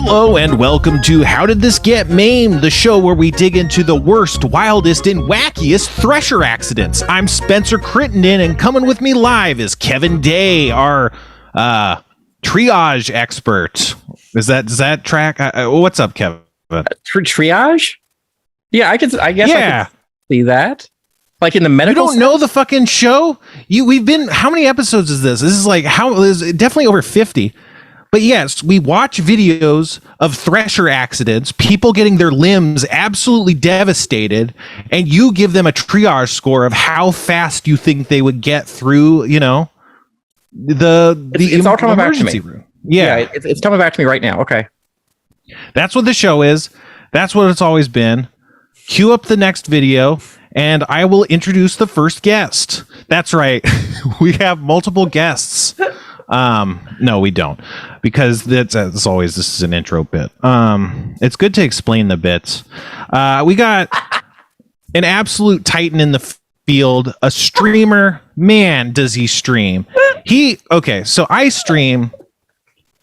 Hello and welcome to How Did This Get Maimed, the show where we dig into the worst, wildest, and wackiest thresher accidents. I'm Spencer Crittenden, and coming with me live is Kevin Day, our triage expert. Does that track? What's up, Kevin? Triage? Yeah, I guess I could see that. Like in the medical. You don't know the fucking show? We've been. How many episodes is this? This is like definitely over 50. But yes, we watch videos of thresher accidents, people getting their limbs absolutely devastated, and you give them a triage score of how fast you think they would get through, it's all coming back to me. Room. It's coming back to me right now. Okay. That's what the show is. That's what it's always been. Cue up the next video, and I will introduce the first guest. That's right. We have multiple guests. No, we don't, because this is an intro bit. It's good to explain the bits. We got an absolute titan in the field, a streamer. Man, does he stream. So I stream,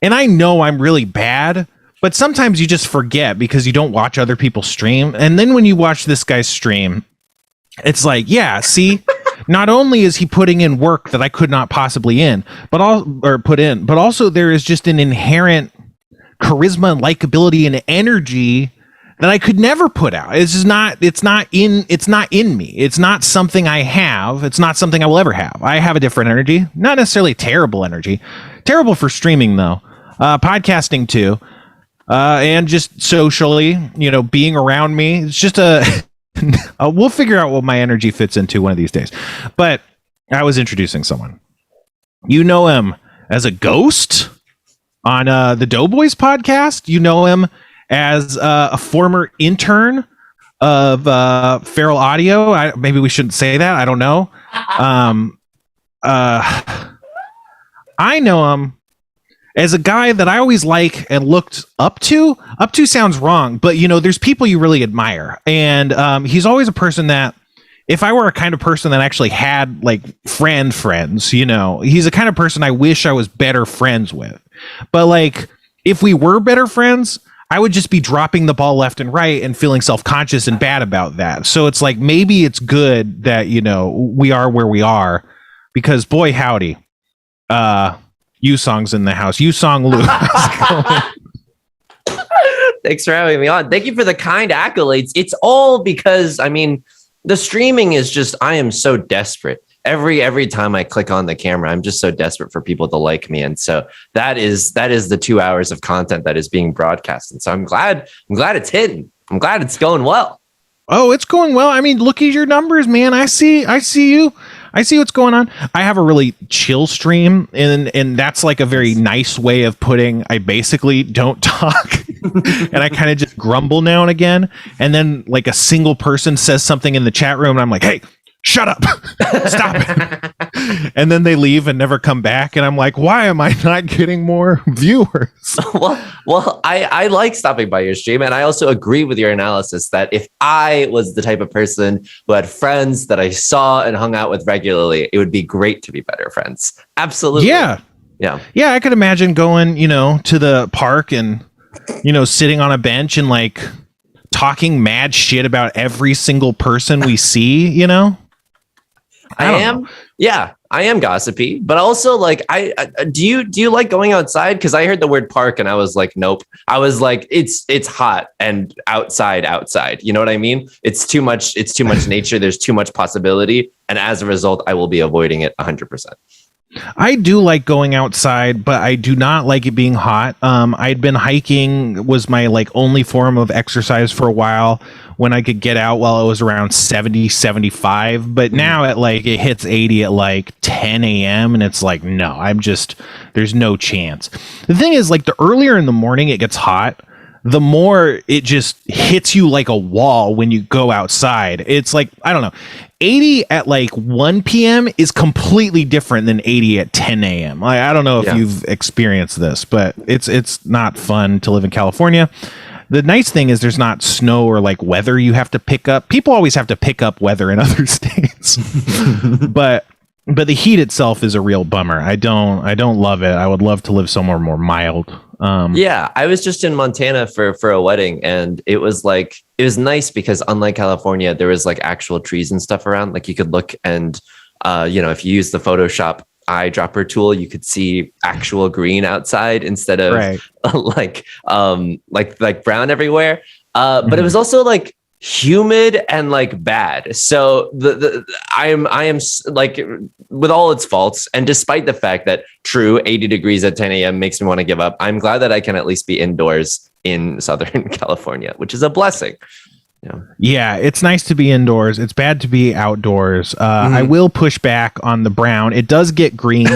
and I know I'm really bad, but sometimes you just forget because you don't watch other people stream. And then when you watch this guy stream, it's like, yeah, see, not only is he putting in work that I could not possibly put in, but also there is just an inherent charisma and likability and energy that I could never put out. It's not in me. It's not something I have. It's not something I will ever have. I have a different energy, not necessarily terrible energy. Terrible for streaming though. Podcasting too. And just socially, being around me. It's just we'll figure out what my energy fits into one of these days. But I was introducing someone. You know him as a ghost on the Doughboys podcast. You know him as a former intern of Feral Audio. Maybe we shouldn't say that. I don't know. I know him as a guy that I always like and looked up to. Up to sounds wrong, but there's people you really admire, and he's always a person that, if I were a kind of person that actually had like friends, he's the kind of person I wish I was better friends with. But like, if we were better friends, I would just be dropping the ball left and right and feeling self-conscious and bad about that. So it's like, maybe it's good that we are where we are, because boy howdy, Yusong's in the house. Yusong Liu. Thanks for having me on. Thank you for the kind accolades. It's all because, the streaming is just, I am so desperate. Every time I click on the camera, I'm just so desperate for people to like me. And so that is the 2 hours of content that is being broadcast. And so I'm glad it's hidden. I'm glad it's going well. Oh, it's going well. Look at your numbers, man. I see you. I see what's going on. I have a really chill stream, and that's like a very nice way of putting, I basically don't talk and I kind of just grumble now and again. And then like a single person says something in the chat room and I'm like, hey, shut up, stop it. And then they leave and never come back. And I'm like, why am I not getting more viewers? Well, I like stopping by your stream. And I also agree with your analysis that if I was the type of person who had friends that I saw and hung out with regularly, it would be great to be better friends. Absolutely. Yeah. I could imagine going, to the park and, sitting on a bench and like talking mad shit about every single person we see, I am gossipy, but also like, do you like going outside? Because I heard the word park and I was like, nope. I was like, it's hot and outside. You know what I mean? It's too much nature. There's too much possibility. And as a result, I will be avoiding it 100%. I do like going outside, but I do not like it being hot. I'd been hiking, was my like only form of exercise for a while when I could get out while it was around 70, 75. But now it hits 80 at like 10 a.m. and it's like, no, there's no chance. The thing is, like, the earlier in the morning it gets hot, the more it just hits you like a wall when you go outside. It's like, I don't know, 80 at like 1 p.m. is completely different than 80 at 10 a.m. I don't know if you've experienced this, but it's not fun to live in California. The nice thing is there's not snow or like weather you have to pick up. People always have to pick up weather in other states. But the heat itself is a real bummer. I don't love it. I would love to live somewhere more mild. Yeah, I was just in Montana for a wedding, and it was nice because unlike California, there was like actual trees and stuff around. Like you could look and if you use the Photoshop eyedropper tool, you could see actual green outside instead of like brown everywhere. But it was also like humid and like bad. So I am like, with all its faults, and despite the fact that true 80 degrees at 10 a.m. makes me want to give up, I'm glad that I can at least be indoors in Southern California, which is a blessing. Yeah, it's nice to be indoors. It's bad to be outdoors. I will push back on the brown. It does get green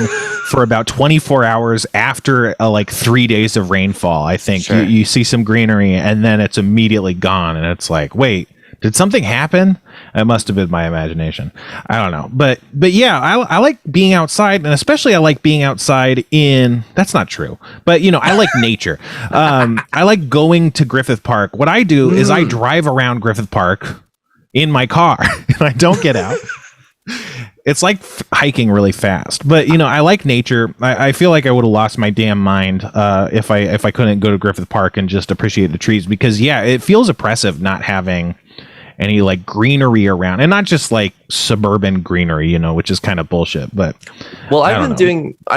for about 24 hours after like 3 days of rainfall. I think you see some greenery and then it's immediately gone. And it's like, wait, did something happen? It must have been my imagination. I don't know. But yeah, I like being outside, and especially I like being outside in, that's not true, but I like nature. I like going to Griffith Park. What I do is I drive around Griffith Park in my car and I don't get out. It's like hiking really fast, but I like nature. I feel like I would have lost my damn mind if I couldn't go to Griffith Park and just appreciate the trees, because it feels oppressive not having any like greenery around, and not just like suburban greenery, which is kind of bullshit. But I've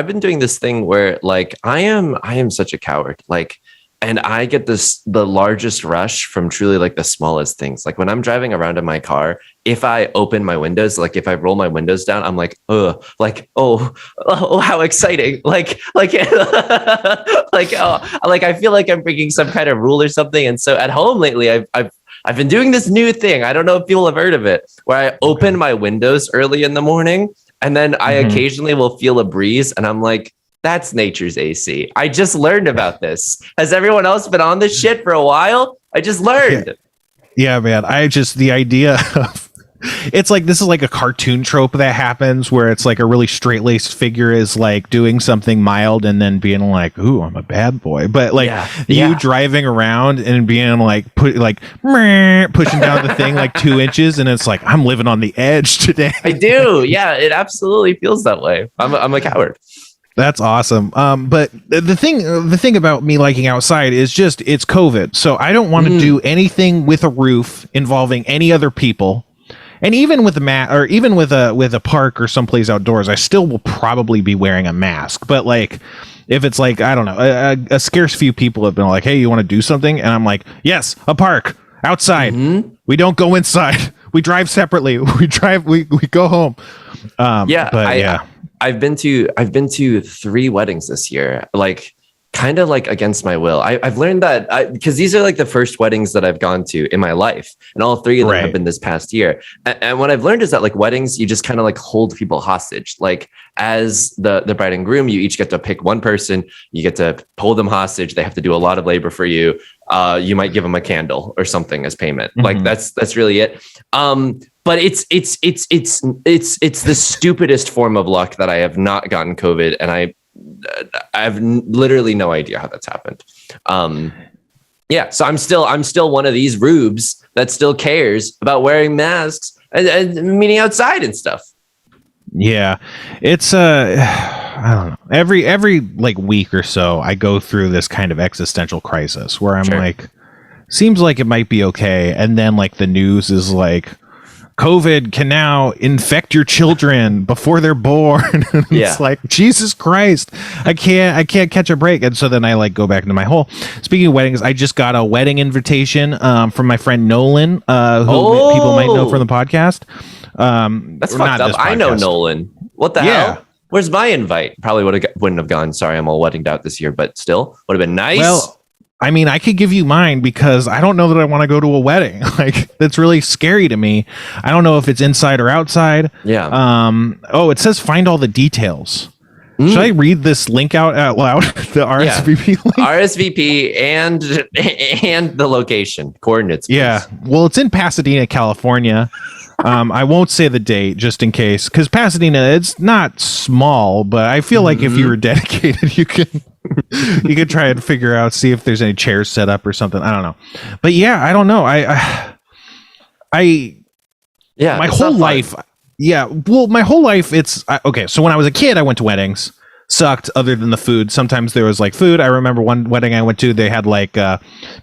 been doing this thing where like I am such a coward, like, and I get the largest rush from truly like the smallest things. Like when I'm driving around in my car, if I open my windows, like if I roll my windows down, I'm like, oh, how exciting. Like, I feel like I'm breaking some kind of rule or something. And so at home lately, I've been doing this new thing. I don't know if people have heard of it, where I open my windows early in the morning, and then I occasionally will feel a breeze, and I'm like, that's nature's AC. I just learned about this. Has everyone else been on this shit for a while? I just learned. Yeah, man. The idea of, it's like, this is like a cartoon trope that happens where it's like a really straight-laced figure is like doing something mild and then being like, ooh, I'm a bad boy. But like you driving around and being like, pushing down the thing like 2 inches, and it's like, I'm living on the edge today. I do. Yeah, it absolutely feels that way. I'm a coward. That's awesome. But the thing about me liking outside is just, it's COVID. So I don't want to do anything with a roof involving any other people. And even with even with a park or someplace outdoors, I still will probably be wearing a mask. But like, if it's like, I don't know, a scarce few people have been like, hey, you want to do something? And I'm like, yes, a park outside. We don't go inside. We drive separately. We go home. I've been to 3 weddings this year, like kind of like against my will. I've learned that because these are like the first weddings that I've gone to in my life, and all 3 of them have been this past year. And what I've learned is that like weddings, you just kind of like hold people hostage. Like as the bride and groom, you each get to pick one person, you get to hold them hostage. They have to do a lot of labor for you. You might give them a candle or something as payment. Like that's really it. But it's the stupidest form of luck that I have not gotten COVID, and I have literally no idea how that's happened. So I'm still one of these rubes that still cares about wearing masks and meeting outside and stuff. Yeah, it's I don't know. Every like week or so, I go through this kind of existential crisis where I'm like, seems like it might be okay, and then like the news is like, COVID can now infect your children before they're born. It's like, Jesus Christ, I can't catch a break. And so then I like go back into my hole. Speaking of weddings, I just got a wedding invitation from my friend Nolan, who people might know from the podcast. That's fucked up. I know Nolan. What the hell? Where's my invite? Probably wouldn't have gone. Sorry, I'm all weddinged out this year, but still would have been nice. Well, I mean, I could give you mine because I don't know that I want to go to a wedding. Like, that's really scary to me. I don't know if it's inside or outside. Yeah. It says find all the details. Should I read this link out loud? The RSVP link? RSVP and the location coordinates. Please. Yeah. Well, it's in Pasadena, California. I won't say the date just in case, because Pasadena, it's not small, but I feel like if you were dedicated, you could try and figure out, see if there's any chairs set up or something. I don't know. But yeah, I don't know. My whole life, it's okay. So when I was a kid, I went to weddings. sucked other than the food. Sometimes there was like food. I remember one wedding I went to, they had like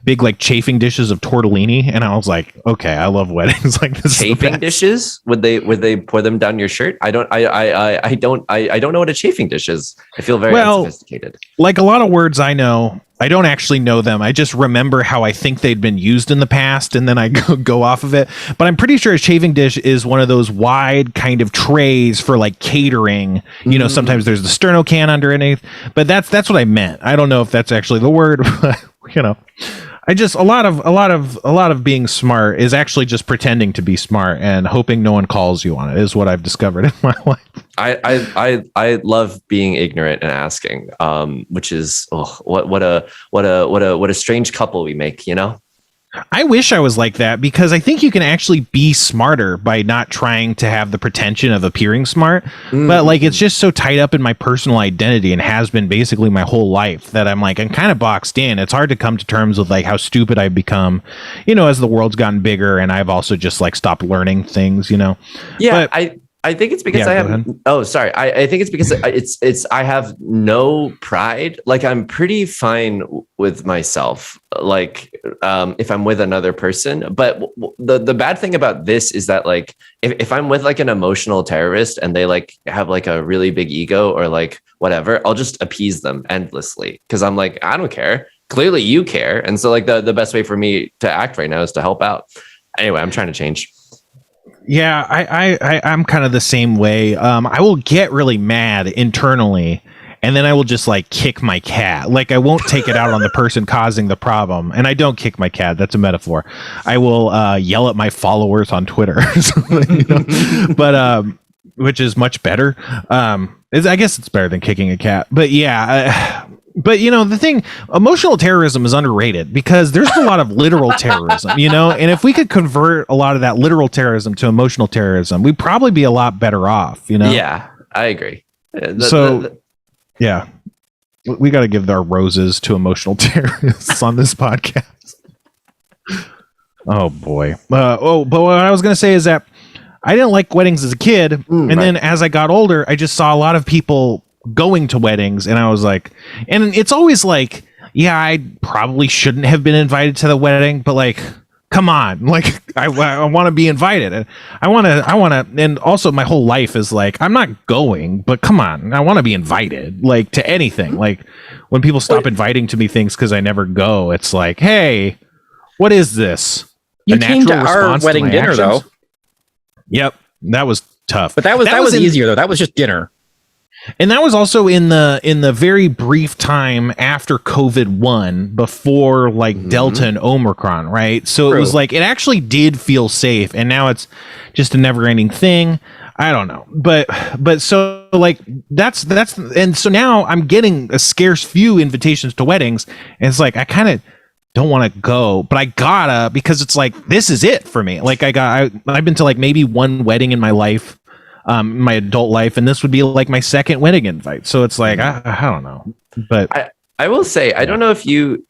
big like chafing dishes of tortellini, and I was like, okay, I love weddings like this. Chafing dishes? Would they pour them down your shirt? I don't know what a chafing dish is. I feel very unsophisticated. Like a lot of words I know, I don't actually know them. I just remember how I think they'd been used in the past, and then I go off of it. But I'm pretty sure a chafing dish is one of those wide kind of trays for like catering. You know, sometimes there's the sterno can underneath, but that's what I meant. I don't know if that's actually the word, but you know, I just a lot of being smart is actually just pretending to be smart and hoping no one calls you on it is what I've discovered in my life. I love being ignorant and asking, which is what a strange couple we make, you know? I wish I was like that, because I think you can actually be smarter by not trying to have the pretension of appearing smart. But like, it's just so tied up in my personal identity and has been basically my whole life that I'm kind of boxed in. It's hard to come to terms with like how stupid I've become, you know, as the world's gotten bigger and I've also just like stopped learning things, you know? Yeah. But, I think it's because I have. Oh, sorry. I think it's because I have no pride. Like, I'm pretty fine with myself. Like, if I'm with another person. But the bad thing about this is that like, if I'm with like an emotional terrorist and they like have like a really big ego or like whatever, I'll just appease them endlessly because I'm like, I don't care. Clearly, you care, and so like the best way for me to act right now is to help out. Anyway, I'm trying to change. Yeah, I'm kind of the same way. I will get really mad internally, and then I will just like kick my cat. Like, I won't take it out on the person causing the problem. And I don't kick my cat. That's a metaphor. I will yell at my followers on Twitter, you know? But which is much better. I guess it's better than kicking a cat. But yeah. But, you know, the thing, emotional terrorism is underrated because there's a lot of literal terrorism, you know, and if we could convert a lot of that literal terrorism to emotional terrorism, we'd probably be a lot better off, you know? Yeah, I agree. Yeah, we got to give our roses to emotional terrorists on this podcast. Oh, boy. But what I was going to say is that I didn't like weddings as a kid. And then as I got older, I just saw a lot of people going to weddings, and I was like, and it's always like, yeah, I probably shouldn't have been invited to the wedding, but like, come on, like I want to be invited, and I want to, and also my whole life is like, I'm not going, but come on, I want to be invited, like to anything. Like when people stop inviting to me things because I never go, it's like, hey, what is this? You came to our wedding dinner though. Yep, that was tough, but that was easier though. That was just dinner. And that was also in the very brief time after COVID-1, before like Delta and Omicron, right? So True. It was like, it actually did feel safe, and now it's just a never-ending thing. I don't know, but so like that's and so now I'm getting a scarce few invitations to weddings, and it's like I kind of don't want to go, but I gotta, because it's like this is it for me. Like I've been to like maybe one wedding in my life. My adult life, and this would be like my second wedding invite, so it's like I don't know, but I will say I don't know if you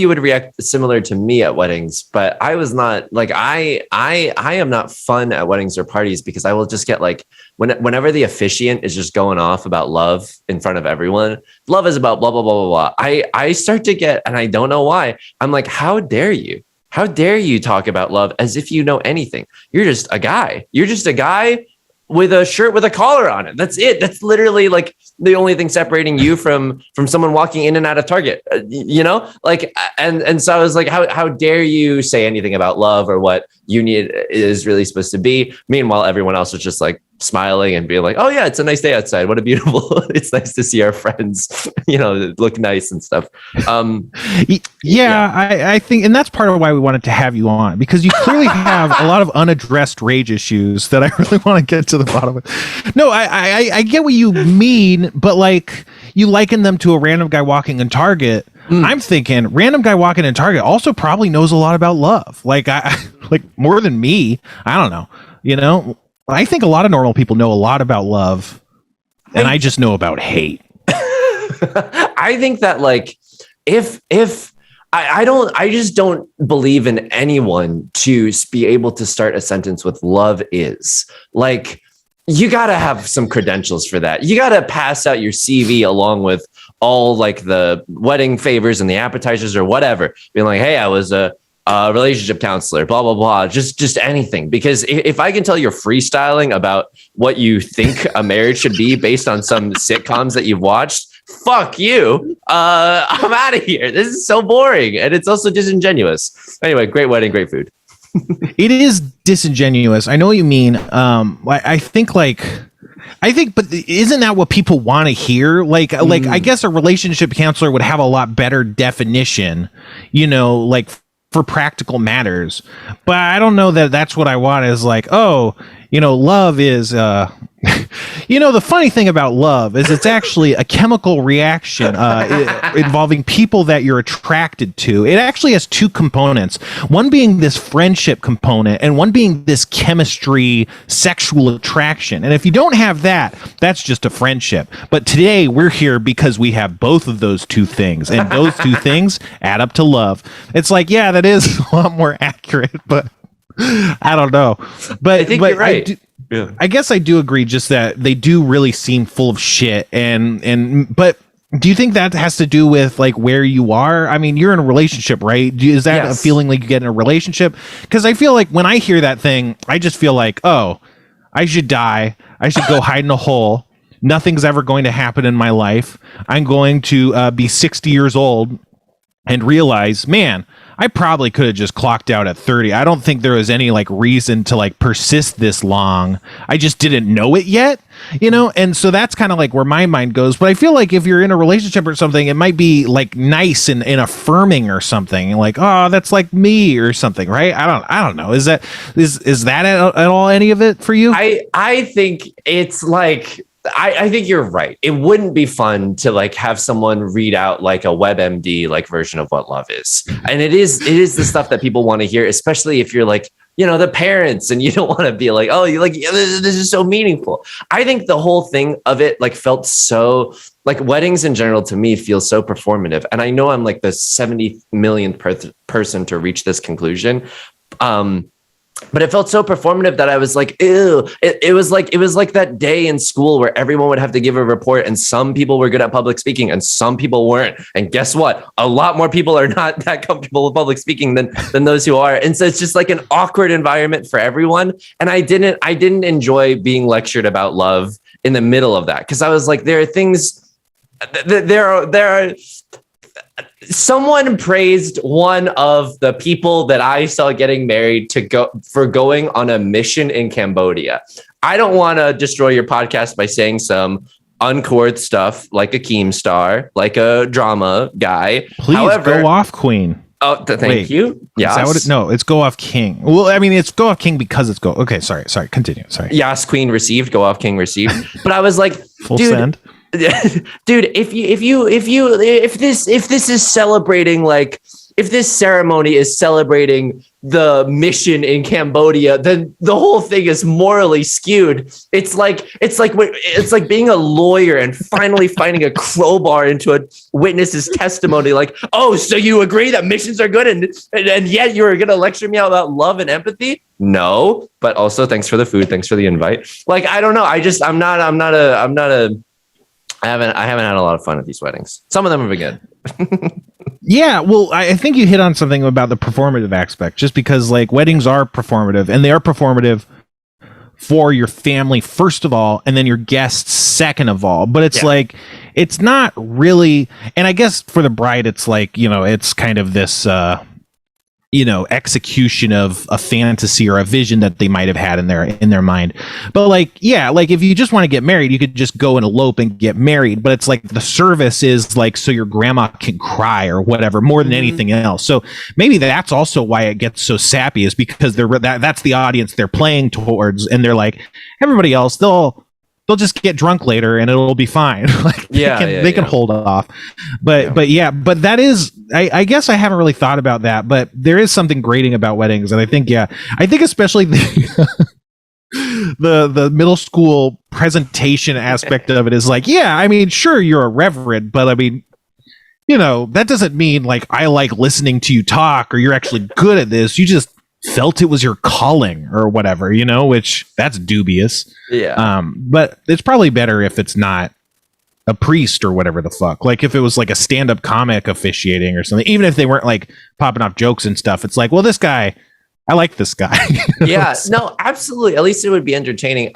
would react similar to me at weddings, but I was not like I am not fun at weddings or parties because I will just get like whenever the officiant is just going off about love in front of everyone, love is about blah blah blah blah blah. I start to get, and I don't know why, I'm like, how dare you? How dare you talk about love as if you know anything? You're just a guy. You're just a guy with a shirt with a collar on it. That's it. That's literally like the only thing separating you from someone walking in and out of Target, you know, like, and so I was like, how dare you say anything about love or what union is really supposed to be? Meanwhile, everyone else was just like smiling and being like, oh yeah, it's a nice day outside. What a beautiful, it's nice to see our friends, you know, look nice and stuff. I think, and that's part of why we wanted to have you on, because you clearly have a lot of unaddressed rage issues that I really want to get to the bottom of. No, I get what you mean, but like you liken them to a random guy walking in Target. I'm thinking random guy walking in Target also probably knows a lot about love. Like like more than me. I don't know. You know, I think a lot of normal people know a lot about love, and I just know about hate. I think that like if I just don't believe in anyone to be able to start a sentence with love is like, you got to have some credentials for that. You got to pass out your CV along with all like the wedding favors and the appetizers or whatever. Being like, hey, I was a relationship counselor, blah, blah, blah. Just anything. Because if I can tell you're freestyling about what you think a marriage should be based on some sitcoms that you've watched, fuck you. I'm out of here. This is so boring. And it's also disingenuous. Anyway, great wedding, great food. It is disingenuous. I know what you mean. I think, but isn't that what people want to hear? Like I guess a relationship counselor would have a lot better definition, like for practical matters. But I don't know that that's what I want. Is like, oh, love is, the funny thing about love is it's actually a chemical reaction involving people that you're attracted to. It actually has two components, one being this friendship component and one being this chemistry, sexual attraction. And if you don't have that, that's just a friendship. But today we're here because we have both of those two things, and those two things add up to love. It's like, yeah, that is a lot more accurate, but I don't know. But I think you're right. I guess I do agree just that they do really seem full of shit but do you think that has to do with like where you are? I mean, you're in a relationship, right? Is that a feeling like you get in a relationship? Because I feel like when I hear that thing, I just feel like, oh, I should die. I should go hide in a hole. Nothing's ever going to happen in my life. I'm going to be 60 years old and realize, man, I probably could have just clocked out at 30. I don't think there was any like reason to like persist this long. I just didn't know it yet, and so that's kind of like where my mind goes. But I feel like if you're in a relationship or something, it might be like nice and affirming or something, like, oh, that's like me or something, right? I don't know. Is that at all any of it for you? I think it's like, I think you're right. It wouldn't be fun to like have someone read out like a WebMD like version of what love is. And it is the stuff that people want to hear, especially if you're like, the parents, and you don't want to be like, oh, you like, this is so meaningful. I think the whole thing of it like felt so like weddings in general to me feel so performative. And I know I'm like the 70 millionth person to reach this conclusion. But it felt so performative that I was like, ew. It was like that day in school where everyone would have to give a report, and some people were good at public speaking and some people weren't. And guess what? A lot more people are not that comfortable with public speaking than those who are. And so it's just like an awkward environment for everyone. And I didn't enjoy being lectured about love in the middle of that, because I was like, there are things, there are. Someone praised one of the people that I saw getting married for going on a mission in Cambodia. I don't want to destroy your podcast by saying some uncouth stuff like a Keemstar, like a drama guy. Please, however, go off, Queen. Oh, thank you. Yeah. No, it's go off King. Well, I mean, it's go off King because it's go. Okay, sorry. Continue. Sorry. Yes, Queen received, go off King received. But I was like, full send. Dude, if this is celebrating, like, if this ceremony is celebrating the mission in Cambodia, then the whole thing is morally skewed. It's like being a lawyer and finally finding a crowbar into a witness's testimony. Like, oh, so you agree that missions are good, and yet you're gonna lecture me about love and empathy? No, but also thanks for the food, thanks for the invite. Like, I don't know. I haven't had a lot of fun at these weddings. Some of them have been good. Yeah, well, I think you hit on something about the performative aspect, just because like weddings are performative, and they are performative for your family first of all, and then your guests second of all. But it's like, it's not really, and I guess for the bride, it's like, it's kind of this execution of a fantasy or a vision that they might have had in their mind. But like, yeah, like if you just want to get married, you could just go and elope and get married. But it's like the service is like so your grandma can cry or whatever more than anything else. So maybe that's also why it gets so sappy, is because that's the audience they're playing towards, and they're like, everybody else, they'll just get drunk later and it'll be fine. Like they can hold off. But that is, I guess I haven't really thought about that, but there is something grating about weddings. And I think especially the middle school presentation aspect of it is like, yeah, I mean, sure, you're a reverend, but I mean, that doesn't mean like I like listening to you talk or you're actually good at this. You just felt it was your calling or whatever, which that's dubious. Yeah. But it's probably better if it's not a priest or whatever the fuck. Like if it was like a stand-up comic officiating or something, even if they weren't like popping off jokes and stuff, it's like, well, this guy, I like this guy. Yeah, no, absolutely. At least it would be entertaining.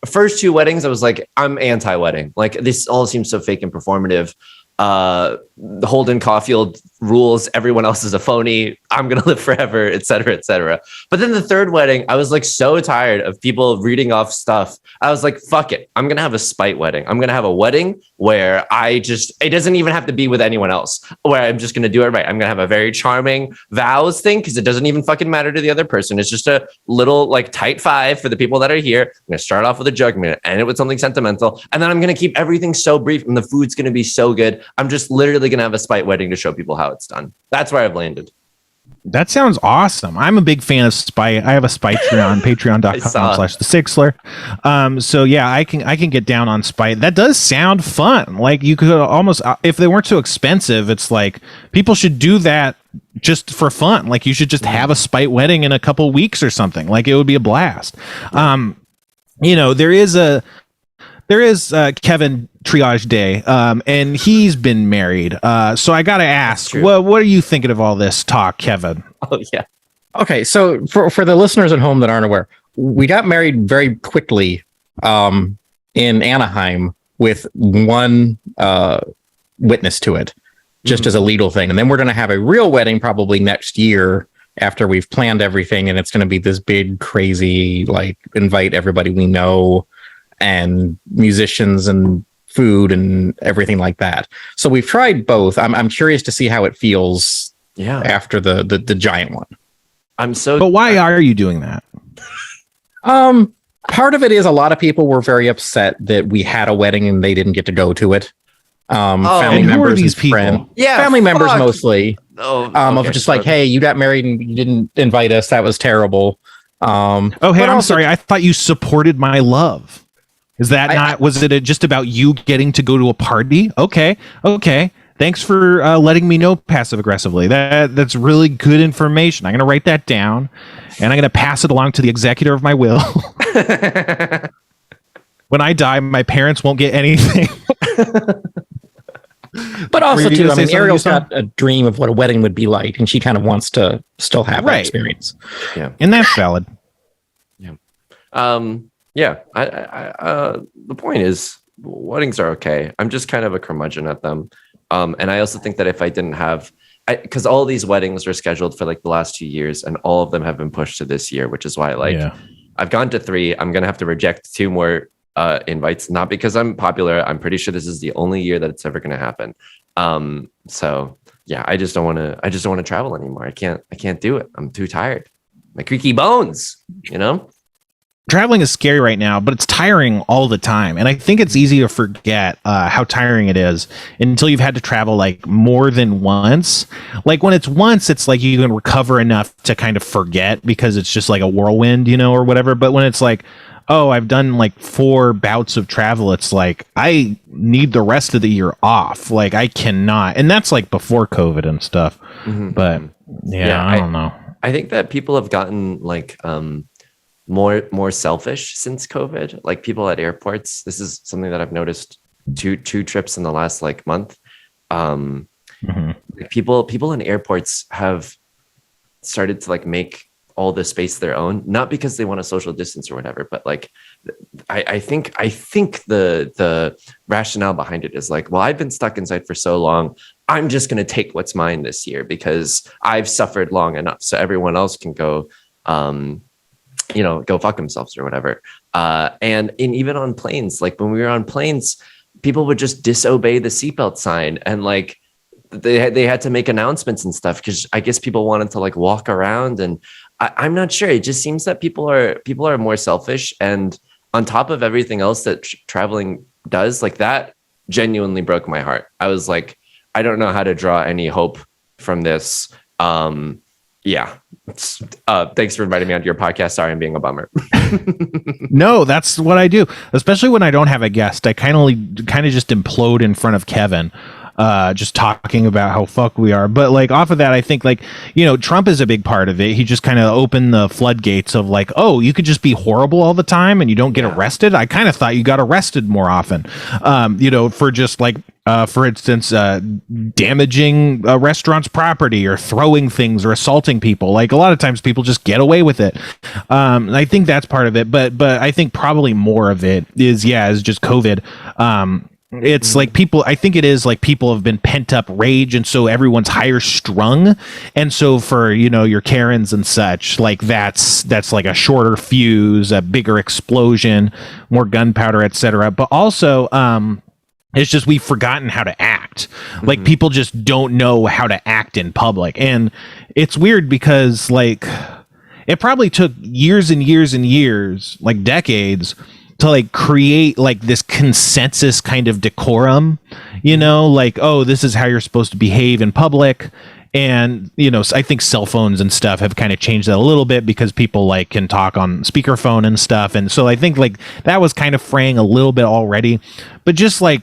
First two weddings, I was like, I'm anti-wedding. Like this all seems so fake and performative. The Holden Caulfield rules, everyone else is a phony, I'm gonna live forever, etc., etc. But then the third wedding, I was like so tired of people reading off stuff. I was like, fuck it, I'm gonna have a spite wedding. I'm gonna have a wedding where it doesn't even have to be with anyone else, where I'm just gonna do it right. I'm gonna have a very charming vows thing because it doesn't even fucking matter to the other person. It's just a little like tight five for the people that are here. I'm gonna start off with a jug, I'm gonna end it with something sentimental, and then I'm gonna keep everything so brief and the food's gonna be so good. I'm just literally gonna have a spite wedding to show people how it's done. That's where I've landed. That sounds awesome. I'm a big fan of Spite. I have a Spitreon, patreon.com/the So yeah, I can get down on Spite. That does sound fun. Like you could almost, if they weren't too expensive, it's like people should do that just for fun. Like you should just have a Spite wedding in a couple weeks or something. Like it would be a blast. There is Kevin Triage Day, and he's been married. So I got to ask, what are you thinking of all this talk, Kevin? Oh, yeah. Okay, so for the listeners at home that aren't aware, we got married very quickly in Anaheim with one witness to it, just as a legal thing. And then we're going to have a real wedding probably next year after we've planned everything. And it's going to be this big, crazy, like invite everybody we know and musicians and food and everything like that. So we've tried both. I'm curious to see how it feels after the giant one. But why are you doing that? Part of it is a lot of people were very upset that we had a wedding and they didn't get to go to it. Family and members, who are these people? Friends. Yeah, family members mostly. Of just like, hey, you got married and you didn't invite us. That was terrible. Hey, I'm sorry. I thought you supported my love. Is that not? Was it just about you getting to go to a party? Okay. Thanks for letting me know passive aggressively. That's really good information. I'm going to write that down, and I'm going to pass it along to the executor of my will. When I die, my parents won't get anything. But also, too, I mean, Ariel's got a dream of what a wedding would be like, and she kind of wants to still have that experience. Yeah, and that's valid. Yeah. Yeah, the point is weddings are okay. I'm just kind of a curmudgeon at them. And I also think that if I didn't have, because all these weddings were scheduled for like the last 2 years and all of them have been pushed to this year, which is why I've gone to 3. I'm going to have to reject 2 more invites, not because I'm popular. I'm pretty sure this is the only year that it's ever going to happen. So yeah, I just don't want to travel anymore. I can't do it. I'm too tired. My creaky bones, Traveling is scary right now, but it's tiring all the time. And I think it's easy to forget how tiring it is until you've had to travel like more than once. Like when it's once, it's like you can recover enough to kind of forget because it's just like a whirlwind, or whatever. But when it's like, oh, I've done like 4 bouts of travel, it's like I need the rest of the year off. Like I cannot. And that's like before COVID and stuff. Mm-hmm. But I don't know. I think that people have gotten like more selfish since COVID. Like people at airports, this is something that I've noticed two trips in the last like month. Like people in airports have started to like make all the space their own, not because they want a social distance or whatever, but like I think the rationale behind it is like, well, I've been stuck inside for so long, I'm just going to take what's mine this year because I've suffered long enough so everyone else can go go fuck themselves or whatever. And even on planes, like when we were on planes, people would just disobey the seatbelt sign and like they had to make announcements and stuff because I guess people wanted to like walk around. And I'm not sure. It just seems that people are more selfish. And on top of everything else that traveling does, like that genuinely broke my heart. I was like, I don't know how to draw any hope from this. Yeah. Thanks for inviting me onto your podcast. Sorry, I'm being a bummer. No, that's what I do. Especially when I don't have a guest. I kind of just implode in front of Kevin. just talking about how fucked we are. But like off of that, I think like, Trump is a big part of it. He just kind of opened the floodgates of like, oh, you could just be horrible all the time and you don't get arrested. I kind of thought you got arrested more often, for just like, for instance, damaging a restaurant's property or throwing things or assaulting people. Like a lot of times people just get away with it. I think that's part of it, but I think probably more of it is just COVID. It's like I think it is like people have been pent up rage, and so everyone's higher strung, and so for your Karens and such, like that's like a shorter fuse, a bigger explosion, more gunpowder, etc. But also it's just we've forgotten how to act. Like people just don't know how to act in public, and it's weird because like it probably took years and years and years, like decades, to like create like this consensus kind of decorum, like, oh, this is how you're supposed to behave in public. And, I think cell phones and stuff have kind of changed that a little bit because people like can talk on speakerphone and stuff. And so I think like that was kind of fraying a little bit already, but just like,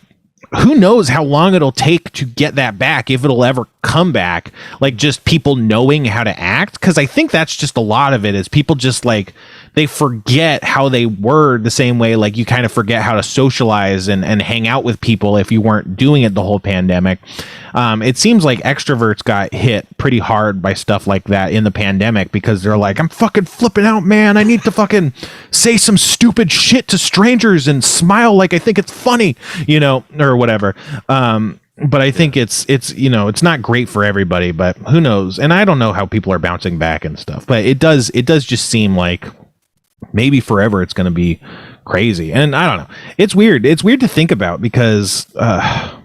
who knows how long it'll take to get that back, if it'll ever come back, like just people knowing how to act. Cause I think that's just a lot of it is people just like, they forget how they were the same way. Like you kind of forget how to socialize and hang out with people if you weren't doing it the whole pandemic. It seems like extroverts got hit pretty hard by stuff like that in the pandemic because they're like, I'm fucking flipping out, man. I need to fucking say some stupid shit to strangers and smile like I think it's funny, or whatever. But I think it's not great for everybody, but who knows? And I don't know how people are bouncing back and stuff, but it does just seem like maybe forever it's going to be crazy. And I don't know. It's weird. It's weird to think about because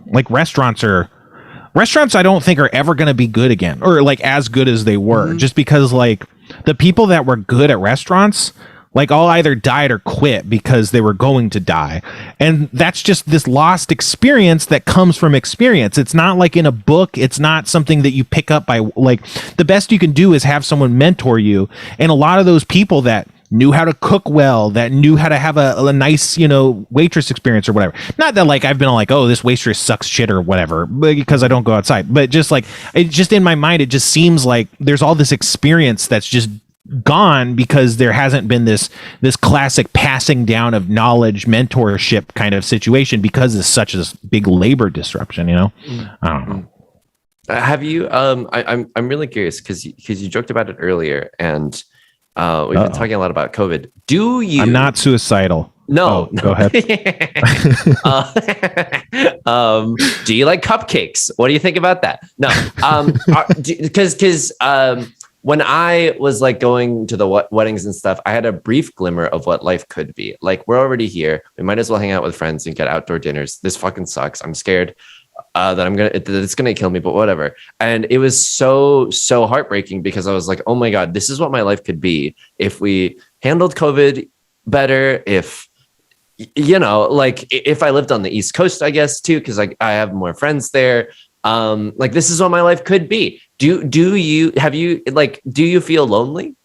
like restaurants I don't think are ever going to be good again, or like as good as they were, just because like the people that were good at restaurants, like all either died or quit because they were going to die. And that's just this lost experience that comes from experience. It's not like in a book. It's not something that you pick up by like the best you can do is have someone mentor you. And a lot of those people that knew how to cook well, that knew how to have a nice, waitress experience or whatever. Not that like I've been like, oh, this waitress sucks shit or whatever, because I don't go outside. But just like, it just in my mind, it just seems like there's all this experience that's just gone because there hasn't been this classic passing down of knowledge, mentorship kind of situation because it's such a big labor disruption, I don't know. Have you, I'm really curious because you joked about it earlier and we've been talking a lot about COVID. Do you? I'm not suicidal. No. Go ahead. Do you like cupcakes? What do you think about that? No, because when I was like going to the weddings and stuff, I had a brief glimmer of what life could be. Like we're already here. We might as well hang out with friends and get outdoor dinners. This fucking sucks. I'm scared that it's gonna kill me, but whatever. And it was so heartbreaking because I was like, oh my god, this is what my life could be if we handled COVID better. If like if I lived on the East Coast, I guess too, because like I have more friends there. Like this is what my life could be. Do you feel lonely?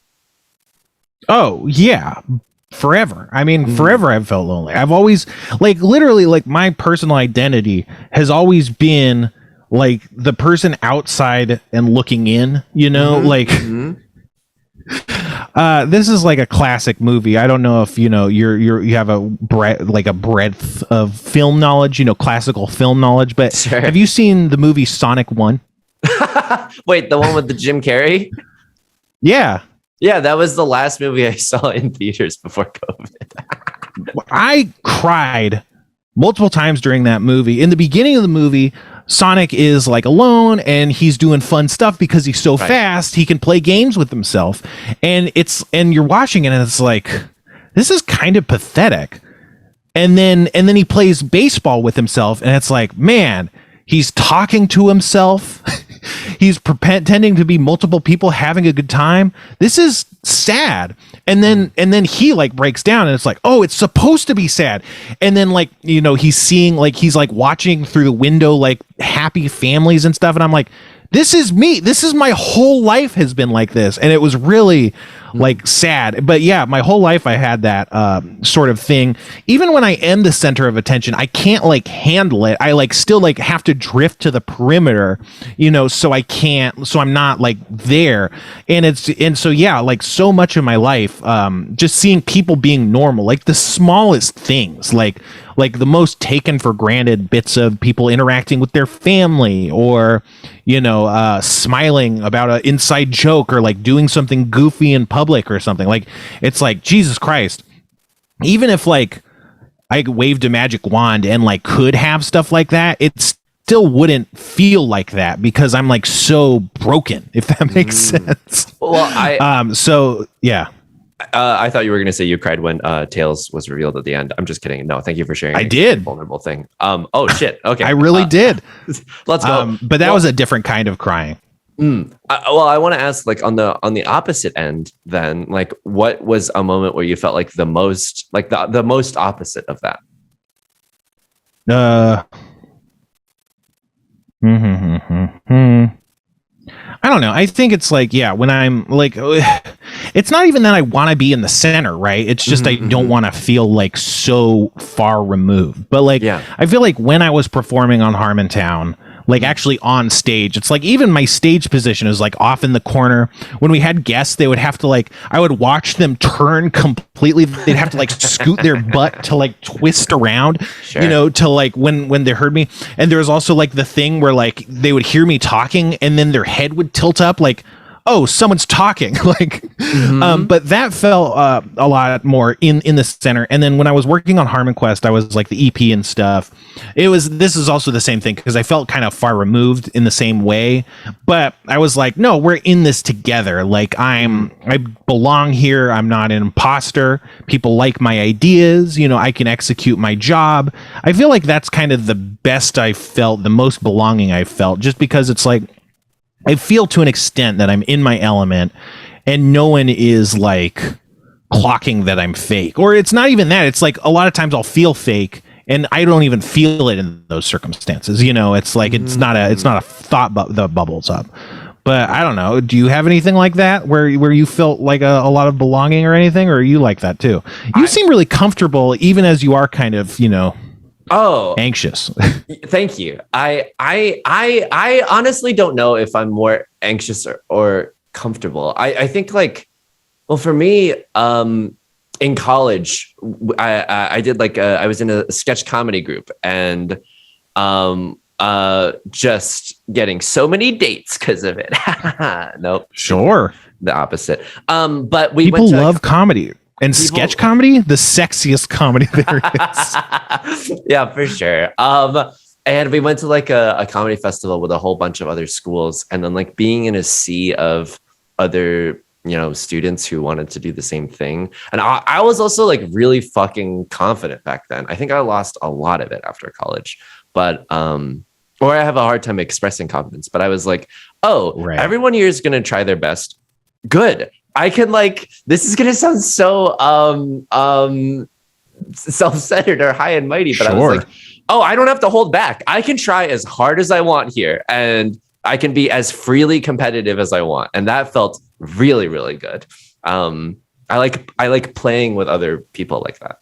Oh yeah. Forever. I mean, forever I've felt lonely. I've always like literally like my personal identity has always been like the person outside and looking in, like this is like a classic movie. I don't know if you have a breadth of film knowledge, classical film knowledge, but sure. Have you seen the movie Sonic 1? Wait, the one with the Jim Carrey? Yeah. Yeah, that was the last movie I saw in theaters before COVID. I cried multiple times during that movie. In the beginning of the movie, Sonic is like alone and he's doing fun stuff because he's so fast, he can play games with himself. And you're watching it and it's like, this is kind of pathetic. And then he plays baseball with himself and it's like, man, he's talking to himself. He's pretending to be multiple people having a good time. This is sad. And then he like breaks down and it's like, oh, it's supposed to be sad. And then like, he's seeing like, he's like watching through the window, like happy families and stuff. And I'm like, this is me. This is my whole life has been like this. And it was really like sad. But yeah, my whole life I had that sort of thing. Even when I am the center of attention, I can't like handle it. I like still like have to drift to the perimeter, you know, so I'm not like there. And so yeah, like so much of my life, just seeing people being normal, like the smallest things, like the most taken for granted bits of people interacting with their family, or you know, smiling about an inside joke, or like doing something goofy in public or something. Like it's like, Jesus Christ, even if like I waved a magic wand and like could have stuff like that, it still wouldn't feel like that because I'm like so broken, if that makes sense. Well, so yeah. I thought you were going to say you cried when Tails was revealed at the end. I'm just kidding. No, thank you for sharing. I did. Vulnerable thing. Oh shit. Okay. I really did. Let's go. But that was a different kind of crying. I want to ask, like on the opposite end, then, like, what was a moment where you felt like the most, like the most opposite of that? I don't know. I think it's like, yeah, when I'm like, it's not even that I want to be in the center, right? It's just I don't want to feel like so far removed. But like, I feel like when I was performing on Harmontown, like actually on stage, it's like even my stage position is like off in the corner. When we had guests, they would have to like, I would watch them turn completely. They'd have to like scoot their butt to like twist around, you know, to like when they heard me. And there was also like the thing where like they would hear me talking and then their head would tilt up like, oh, someone's talking. Like, but that felt a lot more in the center. And then when I was working on Harmon Quest, I was like the EP and stuff. This is also the same thing because I felt kind of far removed in the same way. But I was like, no, we're in this together. Like I belong here. I'm not an imposter. People like my ideas. You know, I can execute my job. I feel like that's kind of the best I felt, the most belonging I felt, just because it's like, I feel to an extent that I'm in my element and no one is like clocking that I'm fake. Or it's not even that. It's like a lot of times I'll feel fake and I don't even feel it in those circumstances. You know, it's like it's not a thought that bubbles up. But I don't know. Do you have anything like that where you felt like a lot of belonging or anything, or are you like that too? You seem really comfortable even as you are kind of, you know, anxious. Thank you. I honestly don't know if I'm more anxious or comfortable. I think like, well, for me, in college, I did like I was in a sketch comedy group and just getting so many dates because of it. Nope. Sure. The opposite. But people love comedy. And sketch comedy, the sexiest comedy there is. Yeah, for sure. And we went to like a comedy festival with a whole bunch of other schools, and then like being in a sea of other, you know, students who wanted to do the same thing. And I was also like really fucking confident back then. I think I lost a lot of it after college, but or I have a hard time expressing confidence. But I was like, everyone here is gonna try their best. Good. I can like, this is gonna sound so self-centered or high and mighty, but I was like, I don't have to hold back. I can try as hard as I want here, and I can be as freely competitive as I want, and that felt really, really good. I like playing with other people like that.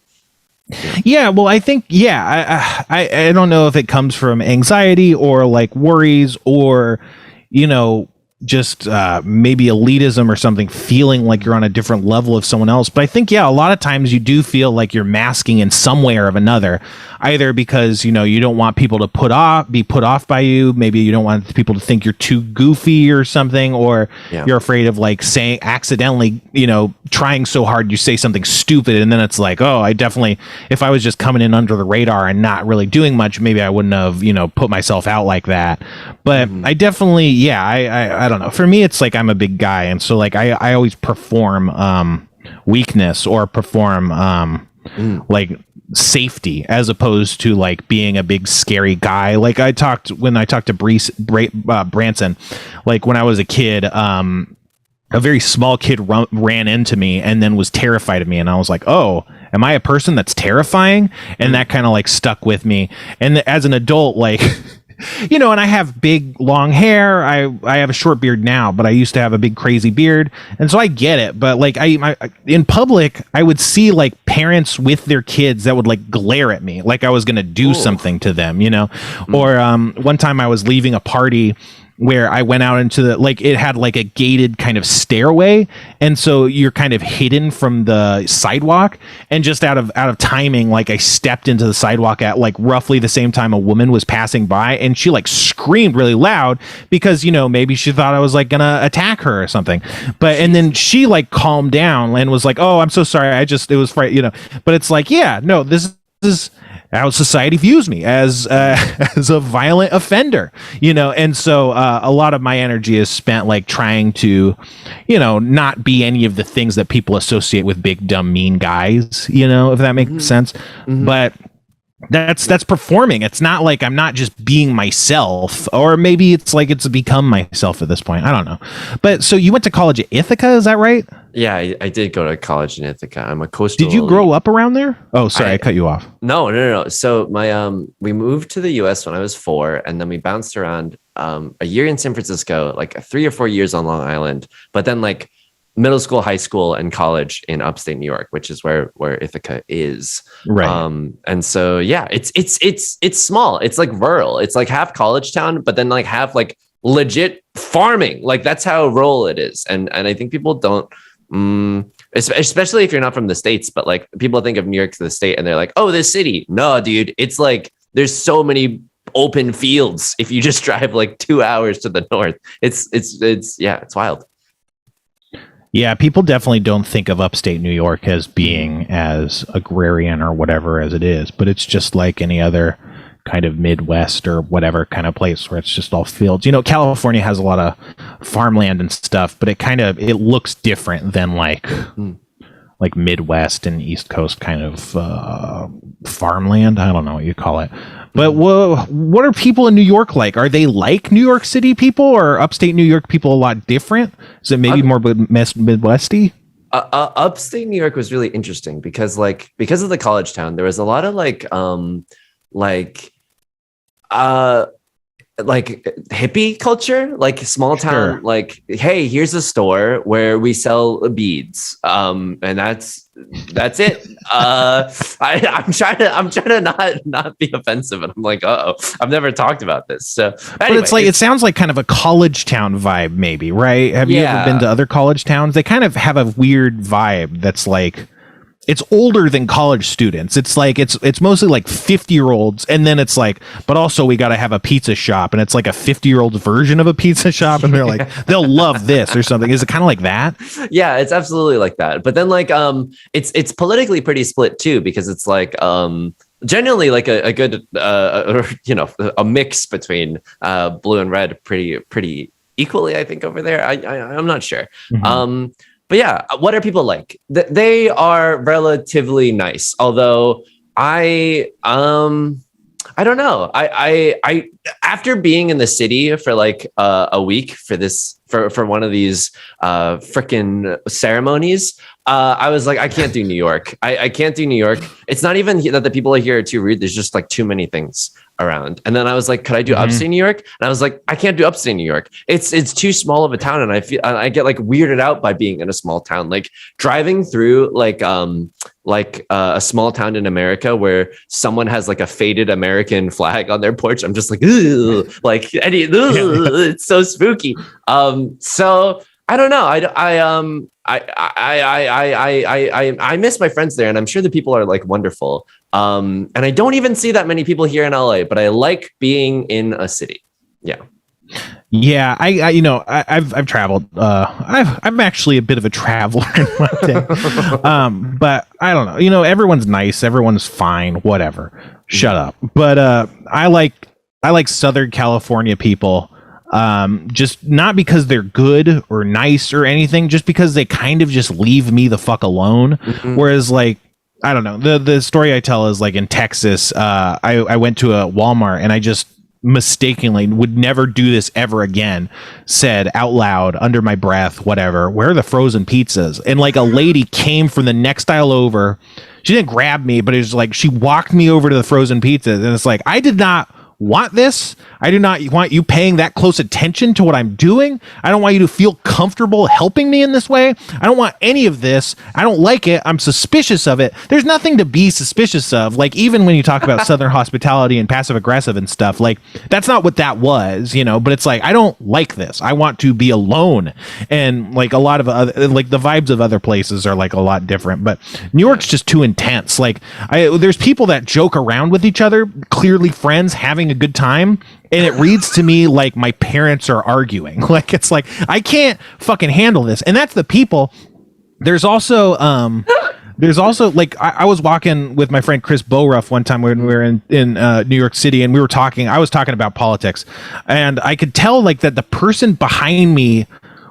Yeah, well, I think I don't know if it comes from anxiety or like worries or, you know, just maybe elitism or something, feeling like you're on a different level of someone else. But I think, a lot of times you do feel like you're masking in some way or another, either because, you know, you don't want people to be put off by you. Maybe you don't want people to think you're too goofy or something, or you're afraid of like saying accidentally, you know, trying so hard, you say something stupid. And then it's like, I definitely, if I was just coming in under the radar and not really doing much, maybe I wouldn't have, you know, put myself out like that. But I definitely, I don't know. For me, it's like I'm a big guy, and so like I always perform weakness or perform like safety as opposed to like being a big scary guy. Like when I talked to Branson, like when I was a kid, a very small kid ran into me and then was terrified of me, and I was like, am I a person that's terrifying? And that kind of like stuck with me. And as an adult, like you know, and I have big long hair. I have a short beard now, but I used to have a big crazy beard, and so I get it. But like I in public, I would see like parents with their kids that would like glare at me like I was gonna do something to them, you know. Or one time I was leaving a party where I went out into the, like, it had like a gated kind of stairway, and so you're kind of hidden from the sidewalk, and just out of timing, like I stepped into the sidewalk at like roughly the same time a woman was passing by, and she like screamed really loud because, you know, maybe she thought I was like gonna attack her or something, but and then she like calmed down and was like, oh, I'm so sorry, it was fright, you know. But it's like, yeah, no, this is how society views me, as as a violent offender, you know. And so a lot of my energy is spent like trying to, you know, not be any of the things that people associate with big, dumb, mean guys, you know, if that makes sense. But that's performing. It's not like I'm not just being myself, or maybe it's like it's become myself at this point. I don't know. But so you went to college at Ithaca, is that right? Yeah, I did go to college in Ithaca. I'm a coastal. Did you grow up around there? Oh, sorry, I cut you off. No. So my we moved to the US when I was 4, and then we bounced around a year in San Francisco, like 3 or 4 years on Long Island, but then like middle school, high school, and college in upstate New York, which is where Ithaca is. Right. And so yeah, it's small. It's like rural. It's like half college town, but then like half like legit farming. Like that's how rural it is. And I think people don't, especially if you're not from the States, but like people think of New York as the state and they're like, oh, this city. No, dude, it's like there's so many open fields if you just drive like 2 hours to the north. It's wild. Yeah, people definitely don't think of upstate New York as being as agrarian or whatever as it is, but it's just like any other kind of Midwest or whatever kind of place where it's just all fields. You know, California has a lot of farmland and stuff, but it looks different than like Midwest and East Coast kind of farmland. I don't know what you call it. But what are people in New York like? Are they like New York City people, or upstate New York people a lot different? Is it maybe more Midwesty? Upstate New York was really interesting because of the college town, there was a lot of like hippie culture, like small town, Sure. like, hey, here's a store where we sell beads, and that's it. I'm trying to not be offensive, and I'm like, I've never talked about this. So anyway, But it's like, it sounds like kind of a college town vibe, maybe, right? Have you ever been to other college towns? They kind of have a weird vibe that's like, it's older than college students. It's like it's mostly like 50-year-olds, and then it's like, but also we got to have a pizza shop, and it's like a 50-year-old version of a pizza shop, and they're like, they'll love this or something. Is it kind of like that? Yeah, it's absolutely like that. But then like it's politically pretty split too, because it's like generally like a good you know, a mix between blue and red pretty equally, I think, over there. I'm not sure. But yeah, what are people like? They are relatively nice. Although I don't know. I after being in the city for like a week for one of these frickin' ceremonies, I was like, I can't do New York. I can't do New York. It's not even that the people here are too rude. There's just like too many things around. And then I was like, could I do upstate New York? And I was like, I can't do upstate New York. It's too small of a town, and I get like weirded out by being in a small town. Like driving through like a small town in America where someone has like a faded American flag on their porch. I'm just like, ugh, like it's so spooky. So I don't know. I miss my friends there, and I'm sure the people are like wonderful. And I don't even see that many people here in LA, but I like being in a city. Yeah. Yeah, I've traveled. I'm actually a bit of a traveler in my day. But I don't know. You know, everyone's nice, everyone's fine, whatever. Shut up. But I like Southern California people. Just not because they're good or nice or anything, just because they kind of just leave me the fuck alone. Whereas like, I don't know, the story I tell is like in Texas, I went to a Walmart and I just mistakenly, would never do this ever again, said out loud under my breath, whatever, where are the frozen pizzas? And like a lady came from the next aisle over. She didn't grab me, but it was like she walked me over to the frozen pizzas, and it's like, I did not want this. I do not want you paying that close attention to what I'm doing. I don't want you to feel comfortable helping me in this way. I don't want any of this. I don't like it. I'm suspicious of it. There's nothing to be suspicious of. Like, even when you talk about Southern hospitality and passive aggressive and stuff, like, that's not what that was, you know, but it's like, I don't like this. I want to be alone. And like a lot of other, like the vibes of other places are like a lot different, but New York's just too intense. Like, there's people that joke around with each other, clearly friends having a good time, and it reads to me like my parents are arguing. Like, it's like, I can't fucking handle this. And that's the people. There's also like, I was walking with my friend Chris Bowruff one time when we were in New York City, and I was talking about politics, and I could tell like that the person behind me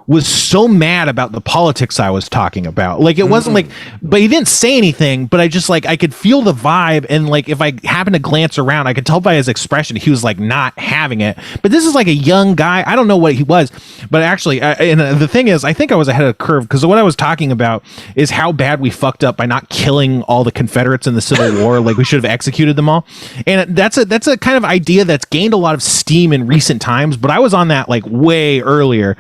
was so mad about the politics I was talking about. Like, it wasn't like, but he didn't say anything, but I just like, I could feel the vibe. And like, if I happened to glance around, I could tell by his expression, he was like not having it. But this is like a young guy. I don't know what he was, but actually, and the thing is, I think I was ahead of the curve, because what I was talking about is how bad we fucked up by not killing all the Confederates in the Civil War. Like, we should have executed them all. And that's a kind of idea that's gained a lot of steam in recent times, but I was on that like way earlier,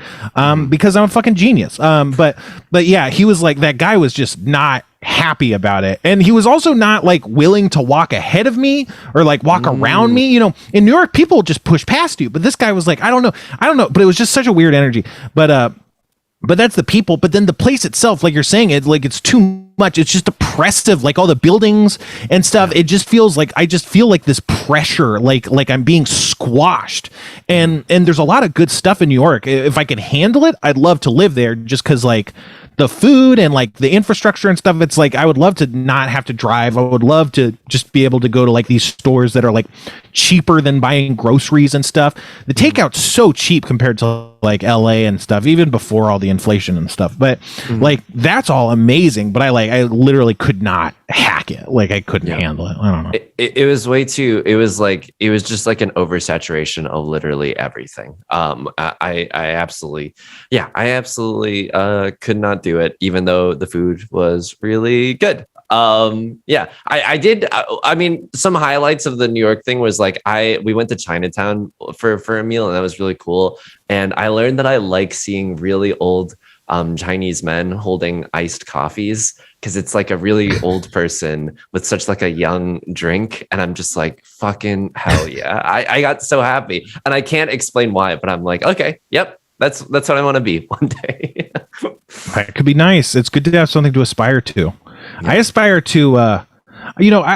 because I'm a fucking genius. But yeah, he was like, that guy was just not happy about it. And he was also not like willing to walk ahead of me or like walk around me. You know, in New York, people just push past you, but this guy was like, I don't know. But it was just such a weird energy. But that's the people. But then the place itself, like you're saying, it's too much. It's just oppressive, like all the buildings and stuff. It just feels like, I just feel like this pressure, like I'm being squashed. And there's a lot of good stuff in New York. If I could handle it, I'd love to live there, just because like the food and like the infrastructure and stuff, it's like, I would love to not have to drive. I would love to just be able to go to like these stores that are like cheaper than buying groceries and stuff. The takeout's so cheap compared to like LA and stuff, even before all the inflation and stuff. But like, that's all amazing. But I literally could not hack it. Like, I couldn't handle it. I don't know. It was way too, it was just like an oversaturation of literally everything. I absolutely could not do it, even though the food was really good. I did. I mean, some highlights of the New York thing was like, we went to Chinatown for a meal, and that was really cool. And I learned that I like seeing really old Chinese men holding iced coffees, because it's like a really old person with such like a young drink. And I'm just like, fucking hell yeah. I got so happy, and I can't explain why, but I'm like, okay, yep. That's what I want to be one day. It could be nice. It's good to have something to aspire to. I aspire to, I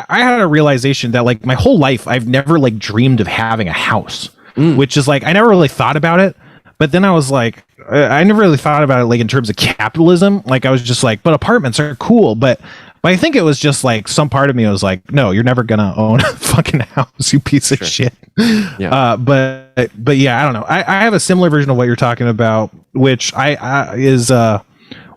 had a realization that like my whole life, I've never like dreamed of having a house, which is like, I never really thought about it. But then I was like, I never really thought about it like in terms of capitalism. Like, I was just like, but apartments are cool. But I think it was just like some part of me was like, no, you're never going to own a fucking house, you piece of shit. Yeah. But yeah, I don't know. I have a similar version of what you're talking about, which is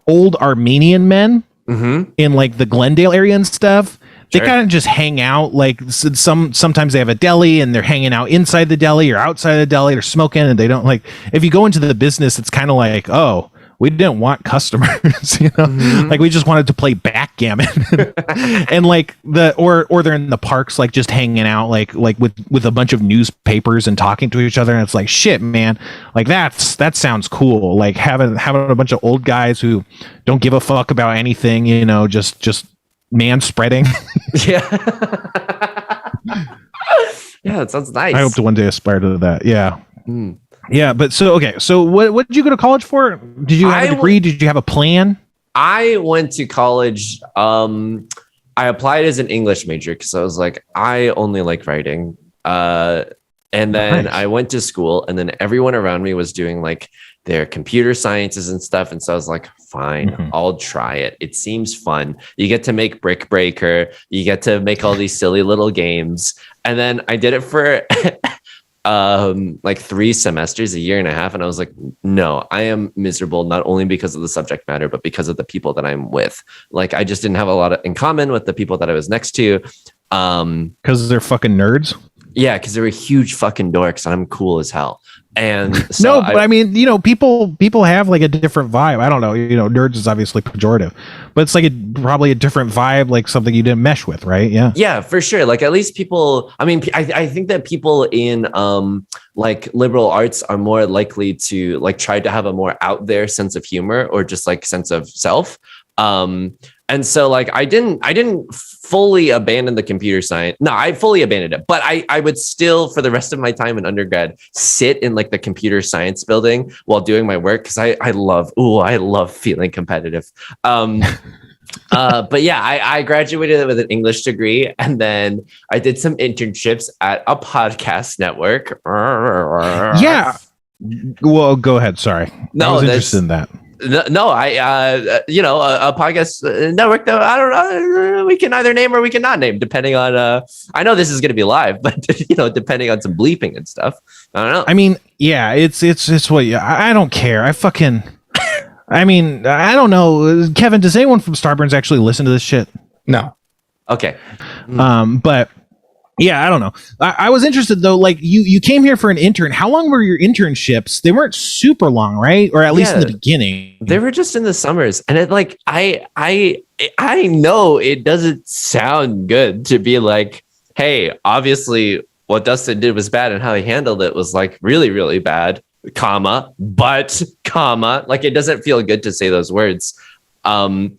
old Armenian men in like the Glendale area and stuff. They kind of just hang out. Like, sometimes they have a deli and they're hanging out inside the deli or outside the deli. They're smoking, and they don't like, if you go into the business, it's kind of like, oh, we didn't want customers, you know, like we just wanted to play backgammon and like or they're in the parks, like just hanging out, like with a bunch of newspapers and talking to each other. And it's like, shit, man, like that sounds cool. Like having a bunch of old guys who don't give a fuck about anything, you know, just man spreading. Yeah. Yeah, that sounds nice. I hope to one day aspire to that. Yeah. Yeah, but so what did you go to college for? Did you have a degree? Did you have a plan? I went to college. I applied as an English major because I was like, I only like writing. And then I went to school, and then everyone around me was doing like their computer sciences and stuff. And so I was like, fine, I'll try it. It seems fun. You get to make Brick Breaker. You get to make all these silly little games. And then I did it for like 3 semesters, a year and a half. And I was like, no, I am miserable, not only because of the subject matter, but because of the people that I'm with. Like, I just didn't have a lot in common with the people that I was next to. Because they're fucking nerds. Yeah, because they were huge fucking dorks, and I'm cool as hell. And so No, but I mean, people have like a different vibe. I don't know, nerds is obviously pejorative, but it's like probably a different vibe, like something you didn't mesh with, right? Yeah. Yeah, for sure. Like at least people, I mean, I think that people in like liberal arts are more likely to like try to have a more out there sense of humor or just like sense of self. And so like I didn't fully abandon the computer science. No, I fully abandoned it, but I would still for the rest of my time in undergrad sit in like the computer science building while doing my work because I love feeling competitive. But yeah, I graduated with an English degree, and then I did some internships at a podcast network. Yeah. Well, go ahead. Sorry. No, I was interested in that. No, a podcast network that I don't know. We can either name or we can not name, depending on. I know this is going to be live, but depending on some bleeping and stuff. I don't know. I mean, yeah, it's what I don't care. I mean, I don't know. Kevin, does anyone from Starburns actually listen to this shit? No. Okay. But yeah, I don't know. I was interested though. Like you came here for an intern. How long were your internships? They weren't super long, right? Or at least in the beginning. They were just in the summers, and it like I know it doesn't sound good to be like, hey, obviously what Dustin did was bad, and how he handled it was like really, really bad. But like it doesn't feel good to say those words. I'm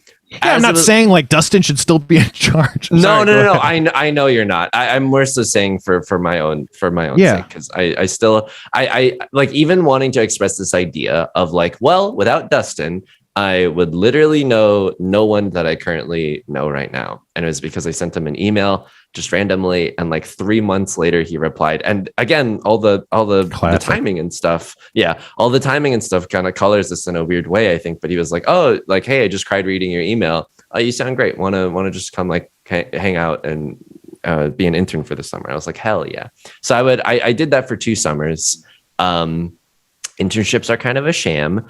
not saying like Dustin should still be in charge. No. I know you're not. I'm more so saying for my own sake, because I still like even wanting to express this idea of like, well, without Dustin, I would literally know no one that I currently know right now. And it was because I sent him an email just randomly, and like 3 months later he replied. And again, all the timing and stuff. Yeah, all the timing and stuff kind of colors this in a weird way, I think. But he was like, oh, like, hey, I just cried reading your email. Oh, you sound great. Want to just come like hang out and be an intern for the summer? I was like, hell yeah. So I did that for 2 summers. Internships are kind of a sham.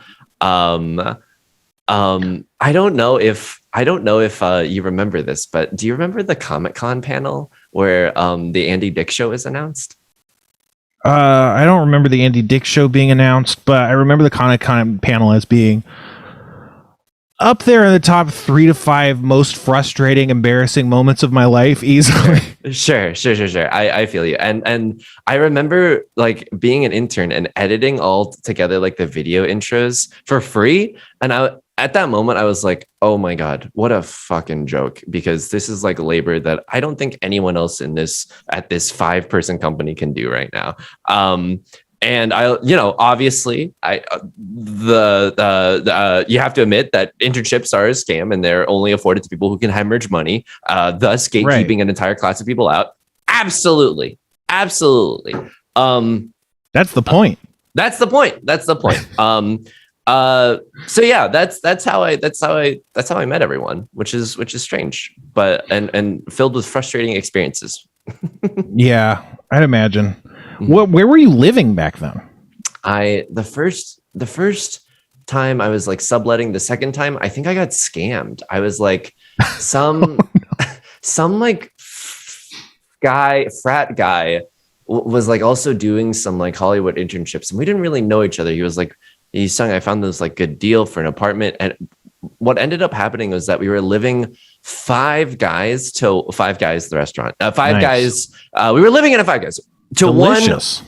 I don't know if you remember this, but do you remember the Comic-Con panel where the Andy Dick show is announced? I don't remember the Andy Dick show being announced, but I remember the Comic-Con panel as being up there in the top 3 to 5 most frustrating, embarrassing moments of my life easily. Sure. I feel you. And I remember like being an intern and editing all together like the video intros for free. And at that moment, I was like, oh my God, what a fucking joke. Because this is like labor that I don't think anyone else at this 5-person company can do right now. And obviously you have to admit that internships are a scam and they're only afforded to people who can hemorrhage money, thus gatekeeping an entire class of people out. Absolutely. That's the point. That's the point. So yeah, that's how I met everyone, which is strange, but and filled with frustrating experiences. Yeah, I'd imagine. Where were you living back then? The first time I was like subletting. The second time, I think I got scammed. I was like some like frat guy was like also doing some like Hollywood internships, and we didn't really know each other. He was like, Yusong, I found this like good deal for an apartment. And what ended up happening was that we were living 5 guys the restaurant, 5 guys. We were living in a 5 guys to Delicious.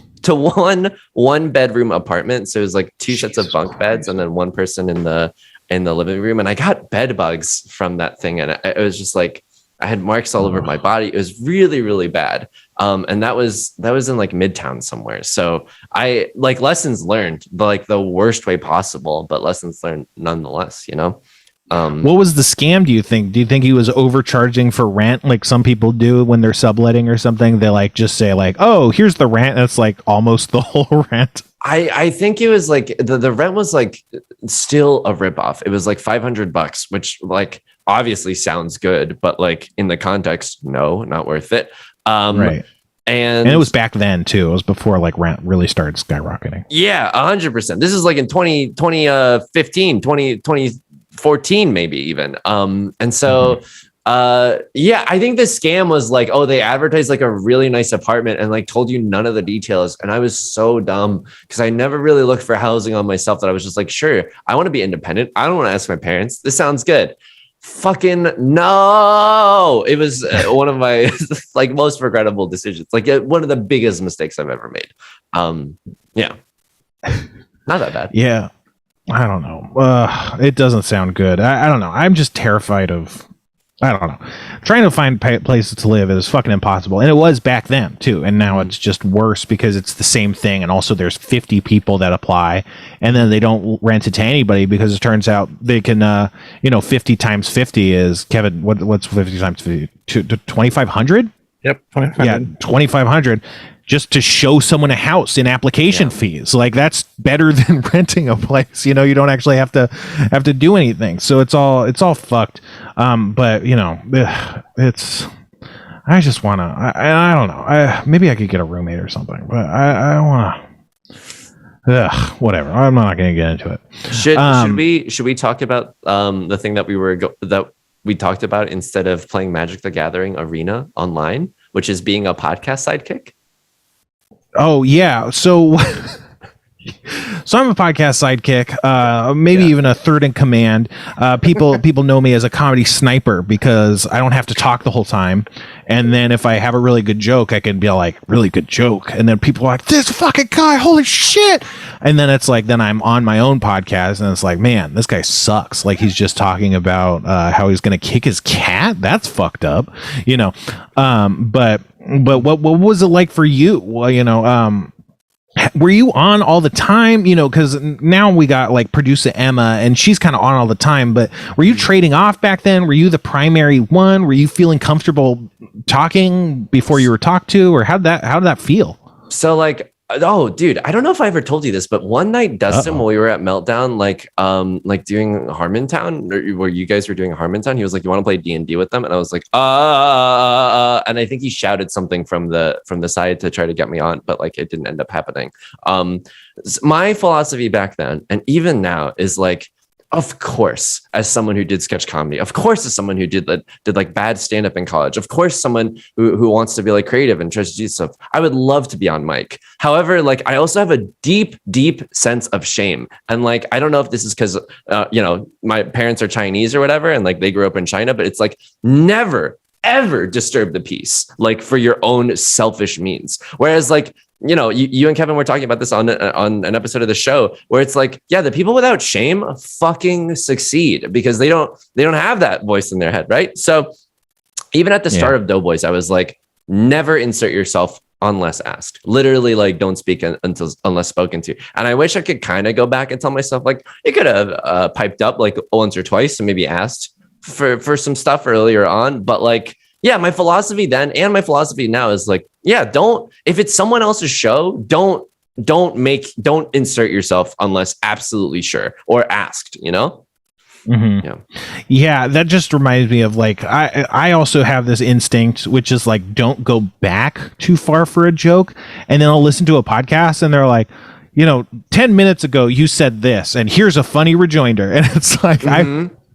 one bedroom apartment. So it was like 2 sets of bunk beds and then one person in the living room. And I got bed bugs from that thing. And it was just like, I had marks all over my body. It was really, really bad. And that was in like Midtown somewhere. So I like lessons learned, like the worst way possible, but lessons learned nonetheless, What was the scam, do you think? Do you think he was overcharging for rent like some people do when they're subletting or something? They like just say like, oh, here's the rent. That's like almost the whole rent. I think it was like the rent was like still a ripoff. It was like $500, which like obviously sounds good, but like in the context, no, not worth it. Right. And it was back then too. It was before like rent really started skyrocketing. Yeah, 100%. This is like in 2015, 2014, maybe even. And so Yeah, I think the scam was like, oh, they advertised like a really nice apartment and like told you none of the details. And I was so dumb because I never really looked for housing on myself, that I was just like, sure, I want to be independent. I don't want to ask my parents. This sounds good. Fucking no. It was one of my like most regrettable decisions. Like one of the biggest mistakes I've ever made. Yeah. Not that bad. Yeah. I don't know. It doesn't sound good. I don't know. I'm just terrified of, I don't know. Trying to find places to live is fucking impossible. And it was back then too. And now it's just worse because it's the same thing. And also there's 50 people that apply and then they don't rent it to anybody because it turns out they can, 50 times 50 is, Kevin, what's 50 times 50? 2,500? Yep. 2,500. Yeah, 2,500 just to show someone a house in application fees. Like that's better than renting a place. You don't actually have to do anything. So it's all fucked. But it's, I just want to, I don't know. Maybe I could get a roommate or something, but I want to, whatever. I'm not going to get into it. Should we talk about the thing that we talked about instead of playing Magic the Gathering Arena online, which is being a podcast sidekick? Oh yeah. So I'm a podcast sidekick, maybe even a third in command. People know me as a comedy sniper because I don't have to talk the whole time. And then if I have a really good joke, I can be like, really good joke. And then people are like, this fucking guy, holy shit. And then it's like, then I'm on my own podcast and it's like, man, this guy sucks. Like he's just talking about how he's going to kick his cat. That's fucked up, But what was it like for you? Well, were you on all the time? Because now we got like producer Emma and she's kind of on all the time, but were you trading off back then? Were you the primary one? Were you feeling comfortable talking before you were talked to, or how did that feel? So like, oh dude, I don't know if I ever told you this, but one night Dustin, when we were at Meltdown, like doing Harmontown, or where you guys were doing Harmontown, he was like, you want to play D&D with them? And I was like, and I think he shouted something from the side to try to get me on, but like it didn't end up happening. My philosophy back then and even now is like, of course, as someone who did sketch comedy, of course, as someone who did like bad stand-up in college, of course, someone who wants to be like creative and tries to do stuff, I would love to be on mic. However, like I also have a deep, deep sense of shame. And like, I don't know if this is because, my parents are Chinese or whatever, and like they grew up in China, but it's like never, ever disturb the peace, like for your own selfish means. Whereas like, you and Kevin were talking about this on an episode of the show where it's like, yeah, the people without shame fucking succeed because they don't have that voice in their head, right? So even at the start of Doughboys, I was like, never insert yourself unless asked. Literally, like, don't speak unless spoken to. And I wish I could kind of go back and tell myself, like, you could have piped up like once or twice and maybe asked for some stuff earlier on, but like, yeah, my philosophy then and my philosophy now is like, yeah, if it's someone else's show, don't insert yourself unless absolutely sure or asked, Mm-hmm. Yeah, that just reminds me of like, I also have this instinct, which is like, don't go back too far for a joke. And then I'll listen to a podcast and they're like, 10 minutes ago you said this and here's a funny rejoinder. And it's like,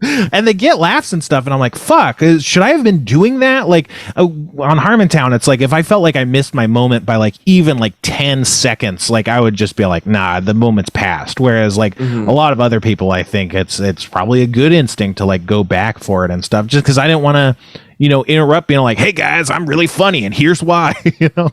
and they get laughs and stuff and I'm like, fuck, should I have been doing that? Like on Harmontown, it's like if I felt like I missed my moment by like even like 10 seconds, like I would just be like, nah, the moment's passed. Whereas like a lot of other people, I think it's probably a good instinct to like go back for it and stuff, just because I didn't want to interrupt being like, hey guys, I'm really funny and here's why.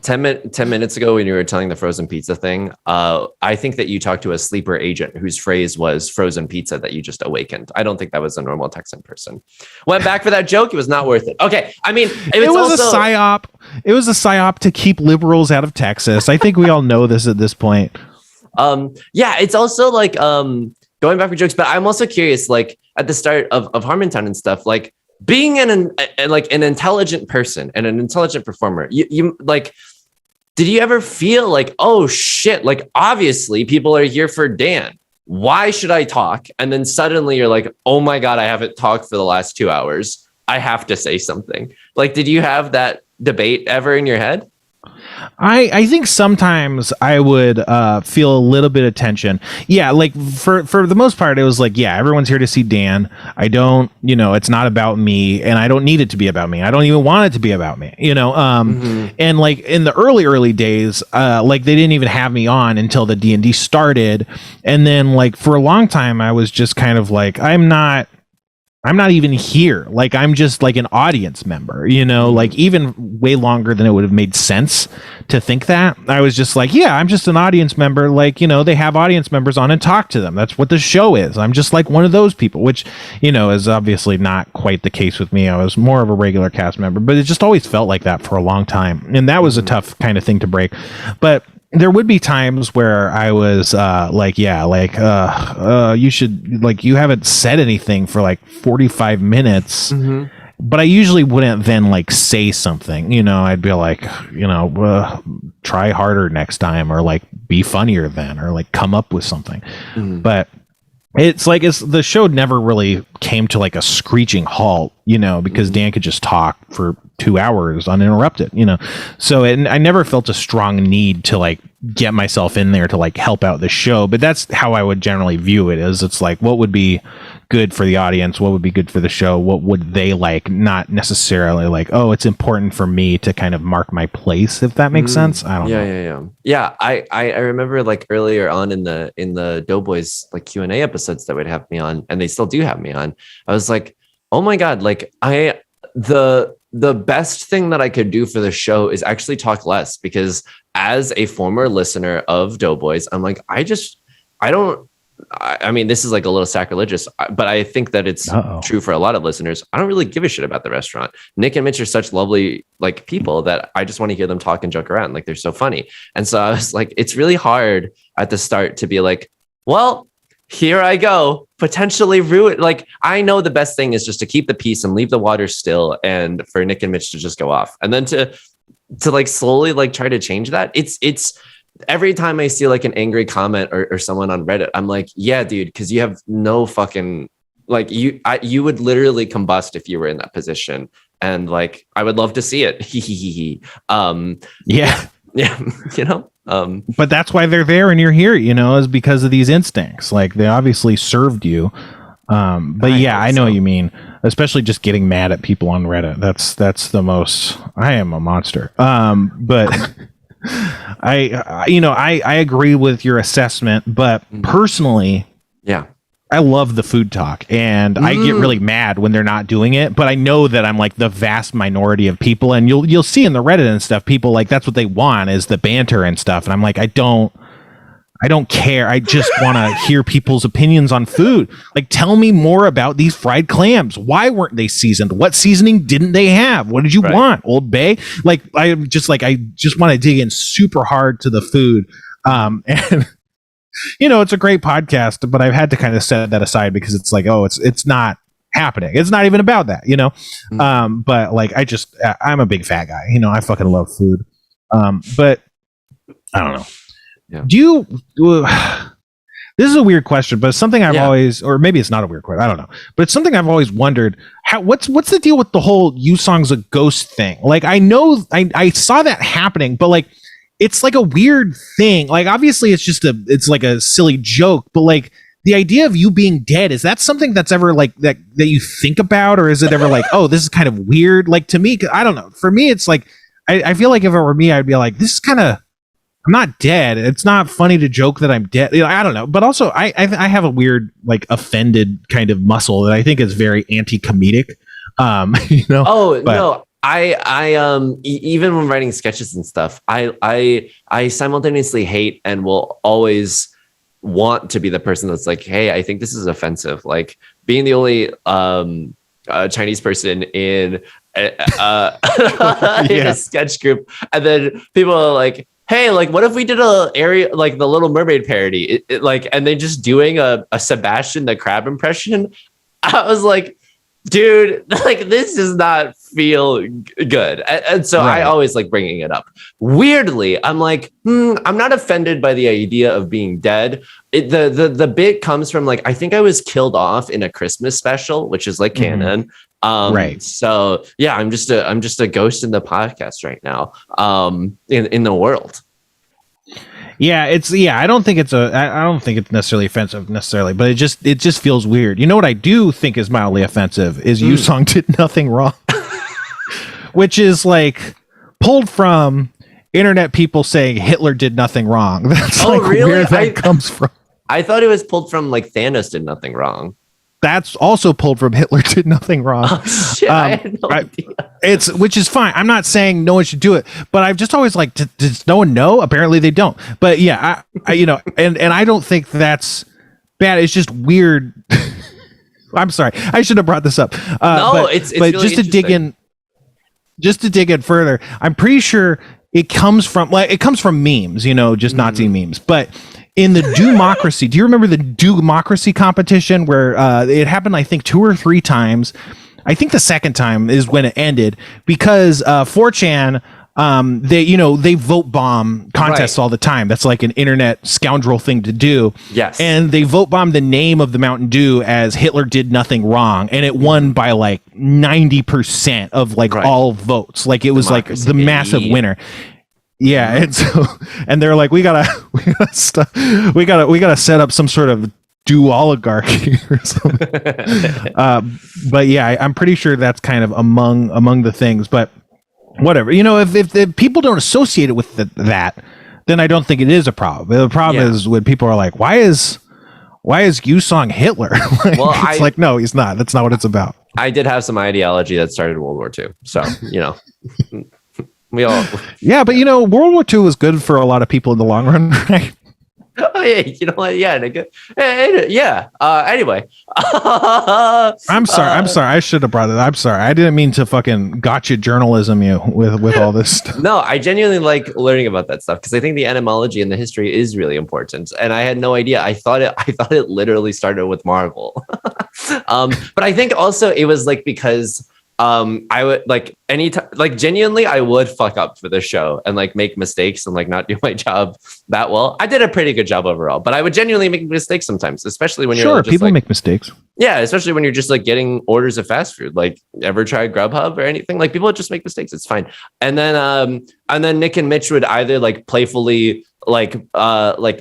10 minutes ago when you were telling the frozen pizza thing, I think that you talked to a sleeper agent whose phrase was frozen pizza that you just awakened. I don't think that was a normal Texan person. Went back for that joke. It was not worth it. Okay. I mean, it was a psyop. It was a psyop to keep liberals out of Texas. I think we all know this at this point. Yeah, it's also like going back for jokes, but I'm also curious, like at the start of Harmontown and stuff, like being an intelligent person and an intelligent performer, you like, did you ever feel like, oh shit, like obviously people are here for Dan, why should I talk? And then suddenly you're like, oh my God, I haven't talked for the last 2 hours. I have to say something. Like, did you have that debate ever in your head? I think sometimes I would feel a little bit of tension. Yeah, like for the most part, it was like, yeah, everyone's here to see Dan. I don't, it's not about me, and I don't need it to be about me. I don't even want it to be about me, And like in the early days, like they didn't even have me on until the D&D started, and then like for a long time, I was just kind of like, I'm not even here. Like, I'm just like an audience member, like even way longer than it would have made sense to think that. I was just like, yeah, I'm just an audience member. Like, they have audience members on and talk to them. That's what the show is. I'm just like one of those people, which, is obviously not quite the case with me. I was more of a regular cast member, but it just always felt like that for a long time. And that was a tough kind of thing to break. But there would be times where I was you should, like, you haven't said anything for like 45 minutes, but I usually wouldn't then like say something, I'd be like, try harder next time, or like be funnier then, or like come up with something. But it's like the show never really came to like a screeching halt, because Dan could just talk for 2 hours uninterrupted, So I never felt a strong need to like get myself in there to like help out the show. But that's how I would generally view it. Is it's like, what would be good for the audience? What would be good for the show? What would they like? Not necessarily like, oh, it's important for me to kind of mark my place, if that makes sense. I don't know. Yeah. I remember like earlier on in the Doughboys like Q&A episodes that would have me on, and they still do have me on. I was like, oh my God, like the best thing that I could do for the show is actually talk less, because as a former listener of Doughboys, I'm like, I mean, this is like a little sacrilegious, but I think that it's true for a lot of listeners. I don't really give a shit about the restaurant. Nick and Mitch are such lovely like people that I just want to hear them talk and joke around. Like, they're so funny. And so I was like, it's really hard at the start to be like, well, here I go, potentially ruin. Like, I know the best thing is just to keep the peace and leave the water still, and for Nick and Mitch to just go off, and then to like slowly like try to change that. It's every time I see like an angry comment or someone on Reddit, I'm like, yeah, dude, because you have no fucking like you would literally combust if you were in that position, and like I would love to see it. Yeah. But that's why they're there and you're here, is because of these instincts. Like, they obviously served you. But I know what you mean, especially just getting mad at people on Reddit. That's the most. I am a monster. But I agree with your assessment, but personally, I love the food talk, and I get really mad when they're not doing it, but I know that I'm like the vast minority of people, and you'll see in the Reddit and stuff, people like, that's what they want, is the banter and stuff. And I'm like, I don't care. I just want to hear people's opinions on food. Like, tell me more about these fried clams. Why weren't they seasoned? What seasoning didn't they have? What did you want? Old Bay? Like, I just want to dig in super hard to the food. And it's a great podcast, but I've had to kind of set that aside, because it's like, oh, it's not happening. It's not even about that, But like, I'm a big fat guy, I fucking love food. But I don't know. Yeah. Do you, this is a weird question, but it's something I've always, or maybe it's not a weird question, I don't know, but it's something I've always wondered. What's the deal with the whole Yusong's a ghost thing? Like, I know I saw that happening, but like, it's like a weird thing. Like, obviously it's like a silly joke, but like, the idea of you being dead, is that something that's ever like that you think about? Or is it ever like, oh, this is kind of weird? Like, to me, I don't know. For me, it's like, I feel like if it were me, I'd be like, this is kind of, I'm not dead. It's not funny to joke that I'm dead. I don't know. But also, I have a weird, like, offended kind of muscle that I think is very anti-comedic. No. Even when writing sketches and stuff, I simultaneously hate and will always want to be the person that's like, hey, I think this is offensive. Like, being the only Chinese person in in a sketch group, and then people are like, hey, like, what if we did a area like the Little Mermaid parody, and they just doing a Sebastian the Crab impression. I was like, dude, like this does not feel good. And so I always like bringing it up. Weirdly, I'm like, I'm not offended by the idea of being dead. The bit comes from like, I think I was killed off in a Christmas special, which is like canon. So yeah, I'm just a ghost in the podcast right now, in the world. Yeah, I don't think it's necessarily offensive necessarily, but it just feels weird. You know what I do think is mildly offensive is Yusong did nothing wrong. Which is like pulled from internet people saying Hitler did nothing wrong. That's really? Where that comes from. I thought it was pulled from like Thanos did nothing wrong. That's also pulled from Hitler did nothing wrong. Oh, shit, I had no idea. Which is fine. I'm not saying no one should do it, but I've just always like, does no one know? Apparently they don't. But yeah, I and I don't think that's bad. It's just weird. I'm sorry. I should have brought this up. It's really just to dig in further, I'm pretty sure it comes from memes, just Nazi memes, but in the Democracy, do you remember the Democracy competition where it happened, I think 2 or 3 times? I think the second time is when it ended because 4chan, they vote bomb contests all the time. That's like an internet scoundrel thing to do. Yes. And they vote bomb the name of the Mountain Dew as Hitler did nothing wrong. And it won by like 90% of like all votes. Like it was Democracy, like the massive winner. Yeah, and they're like, we gotta set up some sort of Dew oligarchy or something. But yeah, I'm pretty sure that's kind of among the things. But whatever, if people don't associate it with that, then I don't think it is a problem. The problem is when people are like, why is Yusong Hitler? No, he's not. That's not what it's about. I did have some ideology that started World War II, so we all. Yeah, but World War II was good for a lot of people in the long run, right? Oh, yeah, you know what? Yeah, yeah. Anyway, I'm sorry. I should have brought it. I'm sorry. I didn't mean to fucking gotcha journalism you with all this stuff. No, I genuinely like learning about that stuff because I think the etymology and the history is really important. And I had no idea. I thought it literally started with Marvel. But I think also it was like because I would like anytime, like genuinely, I would fuck up for the show and like make mistakes and like not do my job that well. I did a pretty good job overall, but I would genuinely make mistakes sometimes, especially when you're just, people make mistakes. Yeah, especially when you're just like getting orders of fast food. Like, ever try Grubhub or anything? Like, people just make mistakes. It's fine. And then Nick and Mitch would either like playfully like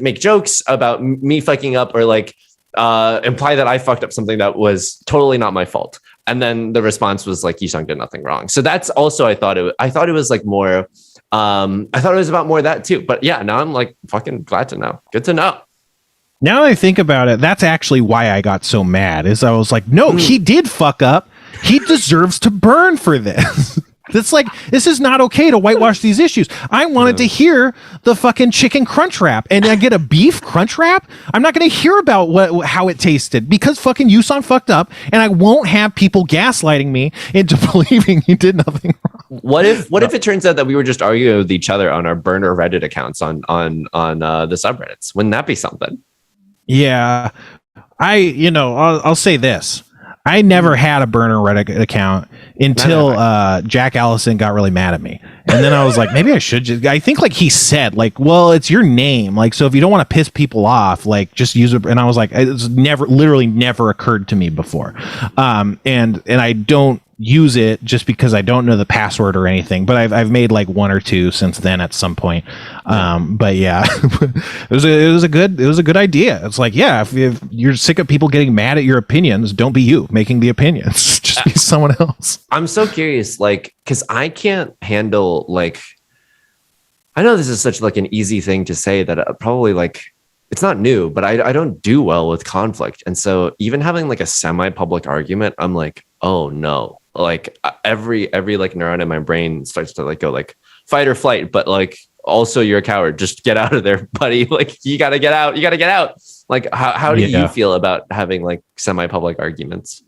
make jokes about me fucking up or like imply that I fucked up something that was totally not my fault. And then the response was like, Yusong did nothing wrong. So that's also, I thought it was like more, I thought it was about more of that too. But yeah, now I'm like fucking glad to know. Good to know. Now that I think about it, that's actually why I got so mad is I was like, no, he did fuck up. He deserves to burn for this. It's like, this is not okay to whitewash these issues. I wanted to hear the fucking chicken crunch wrap, and I get a beef crunch wrap. I'm not going to hear about how it tasted because fucking Yusong fucked up, and I won't have people gaslighting me into believing he did nothing wrong. What if it turns out that we were just arguing with each other on our burner Reddit accounts on the subreddits? Wouldn't that be something? Yeah, I'll say this. I never had a burner Reddit account until Jack Allison got really mad at me. And then I was like, maybe I should just, I think like he said, like, well, it's your name. Like, so if you don't want to piss people off, like just use it. And I was like, it's literally never occurred to me before. And I don't use it just because I don't know the password or anything, but I've made like 1 or 2 since then at some point. But yeah, it was a good idea. It's like, yeah, if you're sick of people getting mad at your opinions, don't be you making the opinions, just be someone else. I'm so curious, like, cause I can't handle like, I know this is such like an easy thing to say that probably like, it's not new, but I don't do well with conflict. And so even having like a semi-public argument, I'm like, oh no. Like every like neuron in my brain starts to like go like fight or flight, but like also you're a coward. Just get out of there, buddy. Like you gotta get out. You gotta get out. Like how do you feel about having like semi-public arguments?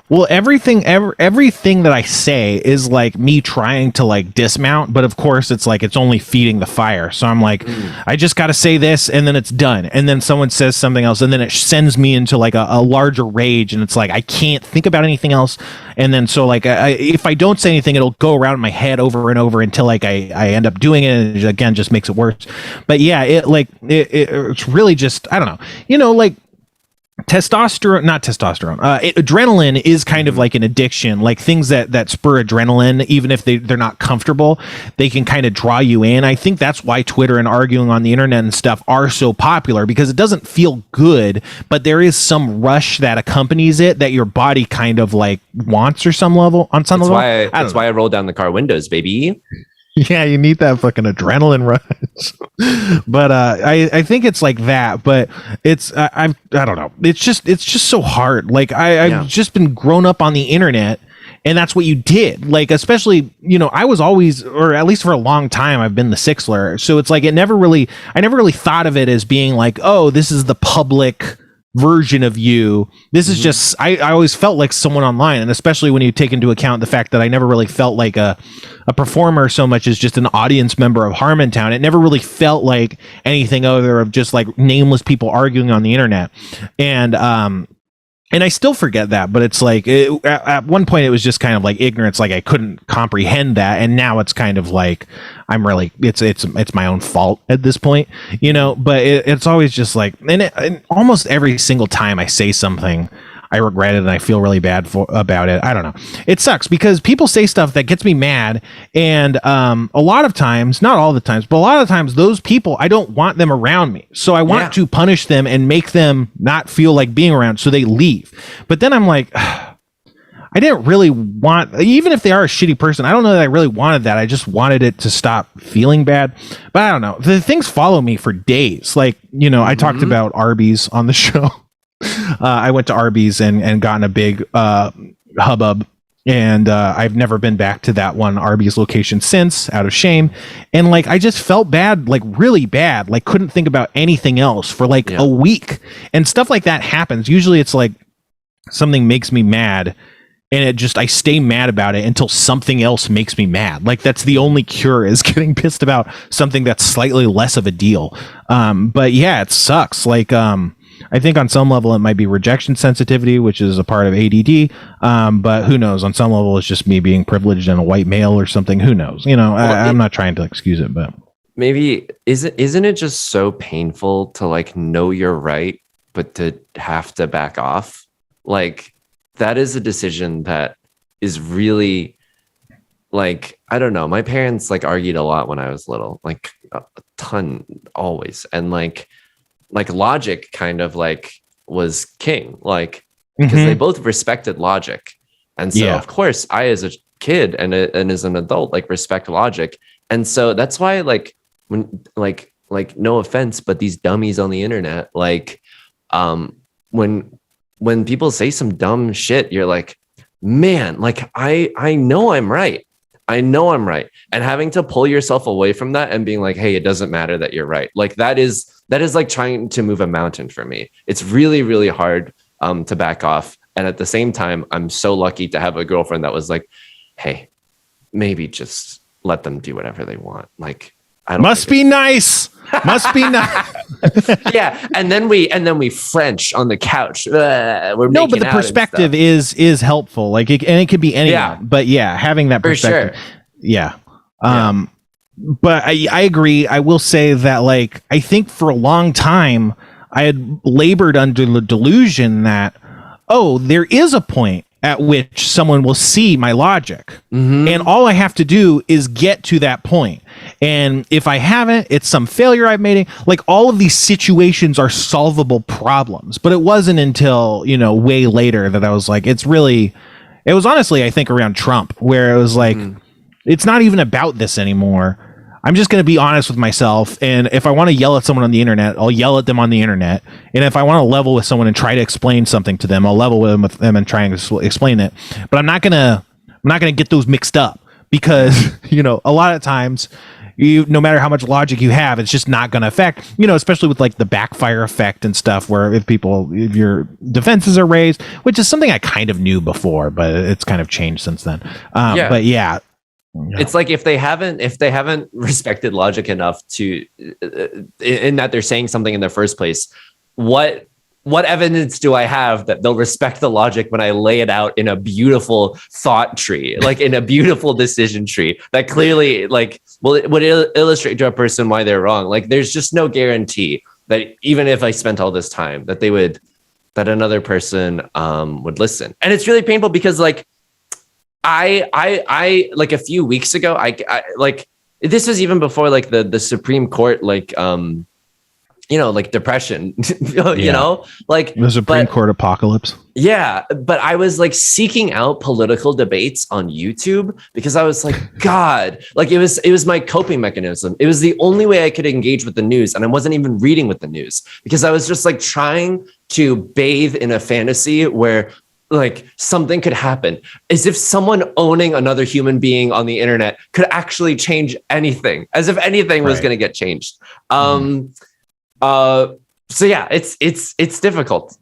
Well, everything that I say is like me trying to like dismount, but of course it's like it's only feeding the fire. So I'm like, I just got to say this, and then it's done, and then someone says something else, and then it sends me into like a larger rage, and it's like I can't think about anything else, and then so like if I don't say anything, it'll go around my head over and over until like I end up doing it, and it again just makes it worse. But yeah, it's really just, I don't know, like adrenaline is kind of like an addiction. Like things that spur adrenaline, even if they're not comfortable, they can kind of draw you in. I think that's why Twitter and arguing on the internet and stuff are so popular, because it doesn't feel good, but there is some rush that accompanies it that your body kind of like wants or some level on some level. That's why I roll down the car windows, baby. Yeah, you need that fucking adrenaline rush. But I think it's like that. But it's I don't know. It's just so hard. Like I've just been grown up on the internet, and that's what you did. Like especially I was always, or at least for a long time, I've been the Sixler. So it's like I never really thought of it as being like, oh, this is the public version of you. This is just I always felt like someone online, and especially when you take into account the fact that I never really felt like a performer so much as just an audience member of Harmontown. It never really felt like anything other of just like nameless people arguing on the internet. And I still forget that, but it's like at one point it was just kind of like ignorance, like I couldn't comprehend that, and now it's kind of like I'm really it's my own fault at this point, But it's always just like, and almost every single time I say something, I regret it and I feel really bad about it. I don't know. It sucks because people say stuff that gets me mad, and a lot of times, not all the times, but a lot of times, those people, I don't want them around me. So I want to punish them and make them not feel like being around, so they leave. But then I'm like, I didn't really want, even if they are a shitty person, I don't know that I really wanted that. I just wanted it to stop feeling bad. But I don't know. The things follow me for days. Like, I talked about Arby's on the show. I went to Arby's and got in a big hubbub, and I've never been back to that one Arby's location since, out of shame. And like I just felt bad, like really bad, like couldn't think about anything else for like a week. And stuff like that happens. Usually it's like something makes me mad, and I stay mad about it until something else makes me mad. Like that's the only cure, is getting pissed about something that's slightly less of a deal. But yeah, it sucks. Like I think on some level it might be rejection sensitivity, which is a part of ADD. But who knows? On some level, it's just me being privileged and a white male or something. Who knows? I'm not trying to excuse it, but maybe isn't it just so painful to like know you're right, but to have to back off? Like that is a decision that is really like, I don't know. My parents like argued a lot when I was little, like a ton always. And like logic kind of like was king, like because they both respected logic. And so of course I, as a kid and as an adult, like respect logic. And so that's why like when like no offense, but these dummies on the internet, like when people say some dumb shit, you're like, man, like I know I'm right. I know I'm right. And having to pull yourself away from that and being like, hey, it doesn't matter that you're right. Like that is like trying to move a mountain for me. It's really, really hard to back off. And at the same time, I'm so lucky to have a girlfriend that was like, hey, maybe just let them do whatever they want. Like, I don't must be nice. Must be nice. Yeah. And then we French on the couch. We're no, but the perspective is helpful. Like and it could be anyone. Yeah. But yeah, having that perspective. For sure. Yeah. But I agree. I will say that like I think for a long time I had labored under the delusion that, oh, there is a point at which someone will see my logic. And all I have to do is get to that point. And if I haven't, it's some failure I've made. Like all of these situations are solvable problems. But it wasn't until, way later that I was like, it was honestly, I think around Trump, where it was like, it's not even about this anymore. I'm just going to be honest with myself. And if I want to yell at someone on the internet, I'll yell at them on the internet. And if I want to level with someone and try to explain something to them, I'll level with them and try and explain it. But I'm not going to get those mixed up because, a lot of times, no matter how much logic you have, it's just not going to affect, especially with like the backfire effect and stuff, where if your defenses are raised, which is something I kind of knew before, but it's kind of changed since then. But yeah. It's like if they haven't respected logic enough to in that they're saying something in the first place, what evidence do I have that they'll respect the logic when I lay it out in a beautiful thought tree, like in a beautiful decision tree that clearly like would illustrate to a person why they're wrong? Like there's just no guarantee that even if I spent all this time that another person would listen. And it's really painful because like I like a few weeks ago, I like this was even before like the Supreme Court, like, like depression, like the Supreme Court apocalypse. Yeah. But I was like seeking out political debates on YouTube because I was like, God, like it was my coping mechanism. It was the only way I could engage with the news. And I wasn't even reading with the news because I was just like trying to bathe in a fantasy where like something could happen, as if someone owning another human being on the internet could actually change anything, as if anything was going to get changed. So yeah, it's difficult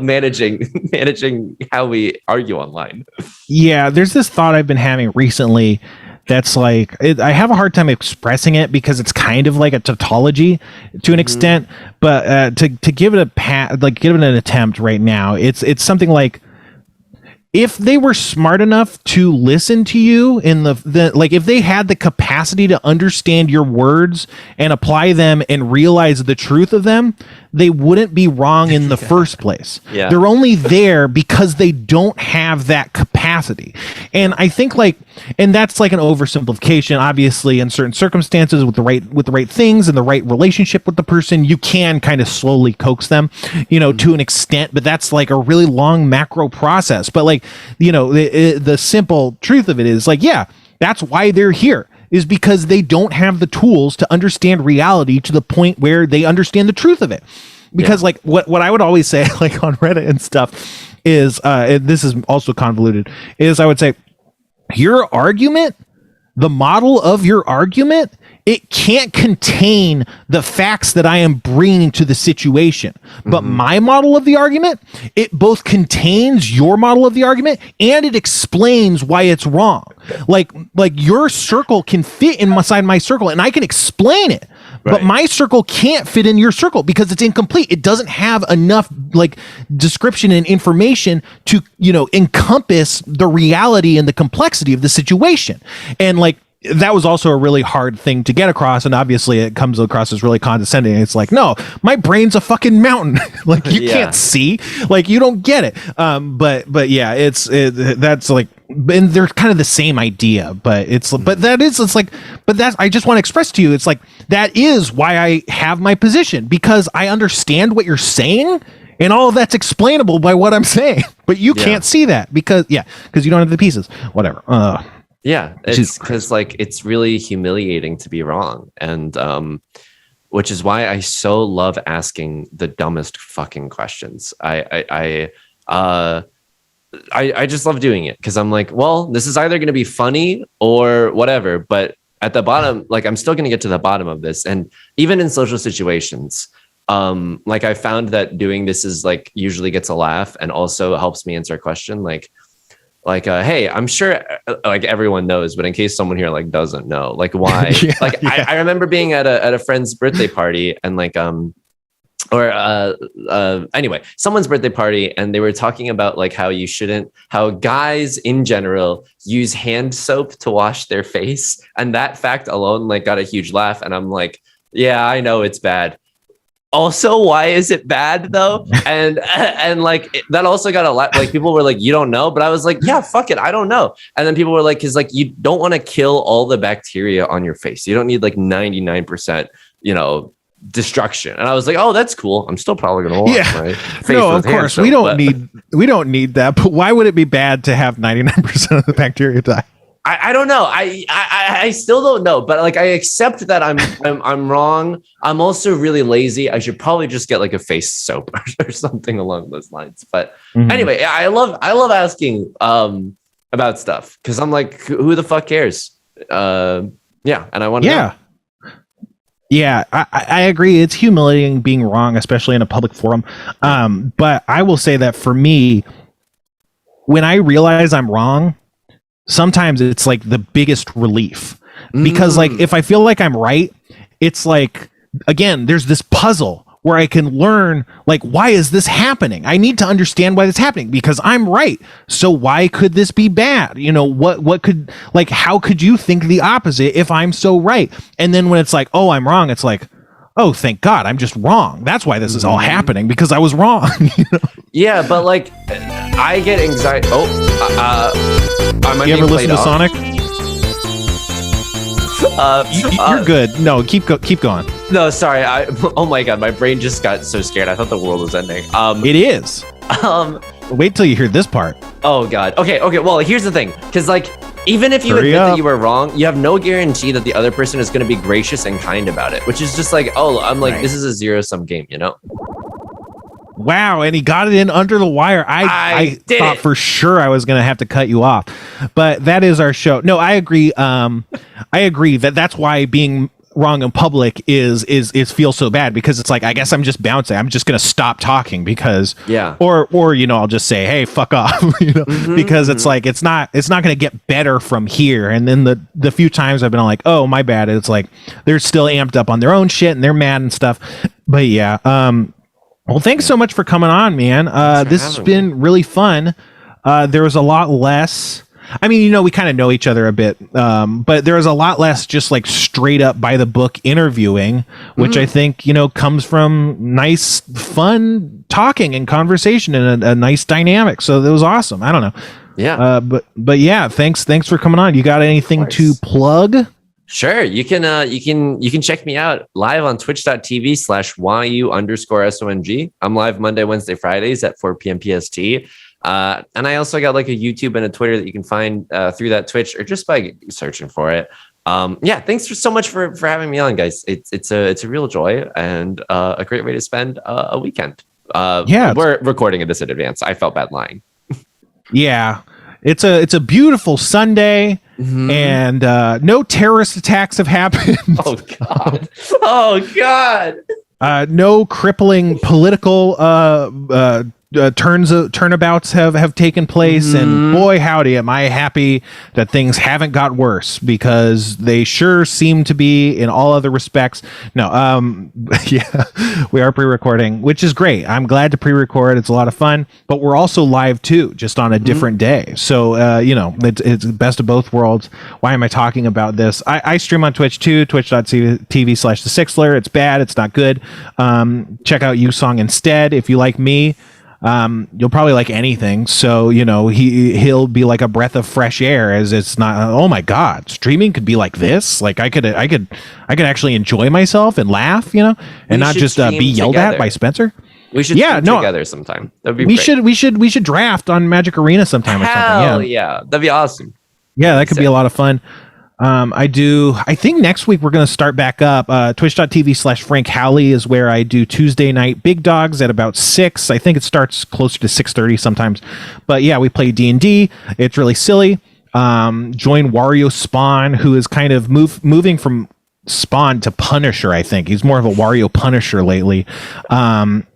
managing how we argue online. Yeah, there's this thought I've been having recently that's like I have a hard time expressing it because it's kind of like a tautology to an extent, but to give it give it an attempt right now, it's something like, if they were smart enough to listen to you in the like, if they had the capacity to understand your words and apply them and realize the truth of them, they wouldn't be wrong in the first place. Yeah. They're only there because they don't have that capacity. And I think and that's like an oversimplification. Obviously, in certain circumstances with the right things and the right relationship with the person, you can kind of slowly coax them, to an extent, but that's like a really long macro process. But like, the simple truth of it is like, yeah, that's why they're here, is because they don't have the tools to understand reality to the point where they understand the truth of it. Because like what I would always say, like on Reddit and stuff, is and this is also convoluted, is I would say your argument, the model of your argument, it can't contain the facts that I am bringing to the situation. But my model of the argument, it both contains your model of the argument and it explains why it's wrong. Like your circle can fit inside my circle and I can explain it. But my circle can't fit in your circle because it's incomplete. It doesn't have enough like description and information to, encompass the reality and the complexity of the situation. And like, that was also a really hard thing to get across. And obviously it comes across as really condescending. It's like, no, my brain's a fucking mountain. Like you can't see, like you don't get it. But yeah, that's like, and they're kind of the same idea, but I just want to express to you, it's like, that is why I have my position, because I understand what you're saying and all of that's explainable by what I'm saying, but you can't see that because you don't have the pieces, whatever. Yeah, it's because like it's really humiliating to be wrong, and which is why I so love asking the dumbest fucking questions. I just love doing it because I'm like, well, this is either going to be funny or whatever, but at the bottom, like I'm still going to get to the bottom of this. And even in social situations, like I found that doing this is like usually gets a laugh and also helps me answer a question. Like, hey, I'm sure like everyone knows, but in case someone here like doesn't know, like why, I remember being at a friend's birthday party and like, anyway, someone's birthday party, and they were talking about like how guys in general use hand soap to wash their face. And that fact alone, like got a huge laugh. And I'm like, yeah, I know it's bad. Also, why is it bad though? And like that also got a lot. Like people were like, you don't know, but I was like, yeah, fuck it, I don't know. And then people were like, because like you don't want to kill all the bacteria on your face. You don't need like 99%, destruction. And I was like, oh, that's cool. I'm still probably gonna wash my face. No, of course we don't need that. But why would it be bad to have 99% of the bacteria die? I don't know. I still don't know, but like I accept that I'm wrong. I'm also really lazy. I should probably just get like a face soap or something along those lines. But anyway, I love asking about stuff because I'm like, who the fuck cares? Yeah, and I want to know. Yeah, I agree. It's humiliating being wrong, especially in a public forum. But I will say that for me, when I realize I'm wrong, sometimes it's like the biggest relief. Because like if I feel like I'm right, it's like, again, there's this puzzle where I can learn, like, why is this happening? I need to understand why it's happening because I'm right. So why could this be bad? You know, what could, like, how could you think the opposite if I'm so right? And then when it's like, oh, I'm wrong, it's like, oh, thank God, I'm just wrong. That's why this is all happening, because I was wrong. You know? Yeah, but like, I get anxiety. Am I You ever being listen played to off? Sonic? You're good. No, keep going. No, sorry. Oh my God, my brain just got so scared. I thought the world was ending. It is. Wait till you hear this part. Oh God. Okay. Well, here's the thing, because like, even if you Hurry admit up. that you were wrong, you have no guarantee that the other person is going to be gracious and kind about it. Which is just like, oh, I'm like, Right. this is a zero-sum game, you know? Wow, and he got it in under the wire. I did thought it. for sure I was going to have to cut you off, but that is our show. No, I agree. I agree that's why being wrong in public is feels so bad, because it's like, I guess I'm just bouncing. I'm just going to stop talking because Yeah. or you know, I'll just say, hey, fuck off, you know, because it's like it's not going to get better from here. And then the few times I've been like, oh, my bad, it's like they're still amped up on their own shit and they're mad and stuff. But yeah, well, thanks so much for coming on, man. This has been really fun. There was a lot less. I mean, you know, we kind of know each other a bit, but there was a lot less just like straight up by the book interviewing, which I think, you know, comes from nice, fun talking and conversation and a nice dynamic. So that was awesome. I don't know. Yeah. But yeah, thanks for coming on. You got anything to plug? Sure. You can check me out live on twitch.tv/YU_SONG. I'm live Monday, Wednesday, Fridays at 4 p.m. PST. And I also got like a YouTube and a Twitter that you can find through that Twitch or just by searching for it. Yeah, thanks so much for having me on, guys. It's a real joy and a great way to spend a weekend. We're recording this in advance. I felt bad lying. Yeah. It's a beautiful Sunday, and no terrorist attacks have happened. Oh God! Oh God! No crippling political turnabouts have taken place, and boy howdy am I happy that things haven't got worse, because they sure seem to be in all other respects. No, yeah, we are pre-recording, which is great. I'm glad to pre-record. It's a lot of fun, but we're also live too, just on a different day. So you know, it's best of both worlds. Why am I talking about this? I stream on Twitch too, twitch.tv/thesixler. It's bad, it's not good. Check out Yusong instead if you like me. You'll probably like anything. So, you know, he'll be like a breath of fresh air, as it's not, oh my God, streaming could be like this. Like I could actually enjoy myself and laugh, you know, and not just be yelled at by Spencer. We should together sometime. That'd be great. We should draft on Magic Arena sometime or something. Hell yeah. That'd be awesome. Yeah, that could be a lot of fun. I think next week we're going to start back up. Twitch.tv/Frank Howley is where I do Tuesday night Big Dogs at about 6. I think it starts closer to 6:30 sometimes. But yeah, we play D&D. It's really silly. Join Wario Spawn, who is kind of moving from Spawn to Punisher. I think he's more of a Wario Punisher lately, on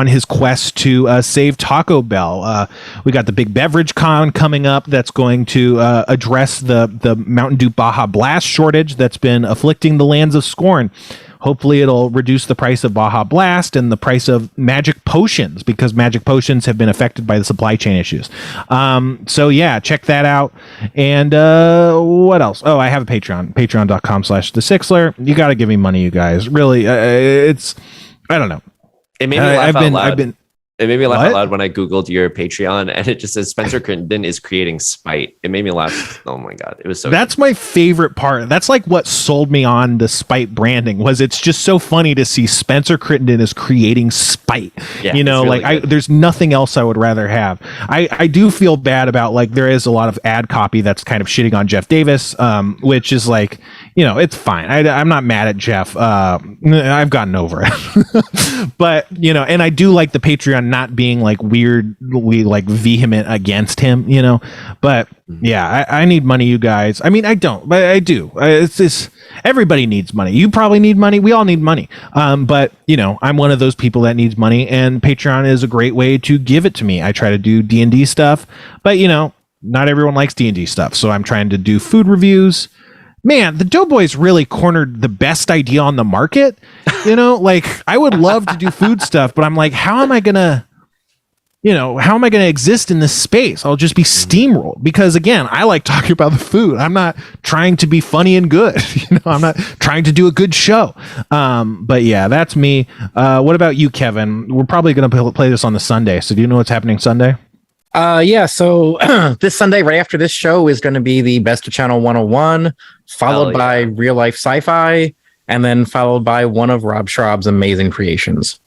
his quest to save Taco Bell. We got the big beverage con coming up that's going to address the Mountain Dew Baja Blast shortage that's been afflicting the lands of Scorn. Hopefully it'll reduce the price of Baja Blast and the price of magic potions, because magic potions have been affected by the supply chain issues. So yeah, check that out. And what else? Oh, I have a Patreon, patreon.com/thesixler. You got to give me money, you guys. Really, it's, I don't know. It made me laugh out loud. It made me laugh What? out loud when I Googled your Patreon and it just says Spencer Crittenden is creating spite. It made me laugh. Oh my God. It was so That's my favorite part. That's like what sold me on the spite branding, was it's just so funny to see Spencer Crittenden is creating spite. Yeah, you know, it's really like good. there's nothing else I would rather have. I do feel bad about, like, there is a lot of ad copy that's kind of shitting on Jeff Davis, which is like, it's fine. I'm not mad at Jeff. I've gotten over it. But, and I do like the Patreon not being like weirdly like vehement against him, but yeah, I need money, you guys. I mean, I don't, but I do. It's just, everybody needs money. You probably need money. We all need money. But I'm one of those people that needs money, and Patreon is a great way to give it to me. I try to do D&D stuff, but not everyone likes D&D stuff. So I'm trying to do food reviews. Man, the Doughboys really cornered the best idea on the market. Like I would love to do food stuff, but I'm like, how am I gonna exist in this space? I'll just be steamrolled because again, I like talking about the food. I'm not trying to be funny and good. I'm not trying to do a good show. But yeah, that's me. What about you, Kevin? We're probably going to play this on the Sunday. So do you know what's happening Sunday? Yeah, so this Sunday, right after this show, is going to be the Best of Channel 101, followed by Real Life Sci-Fi, and then followed by one of Rob Schraub's amazing creations.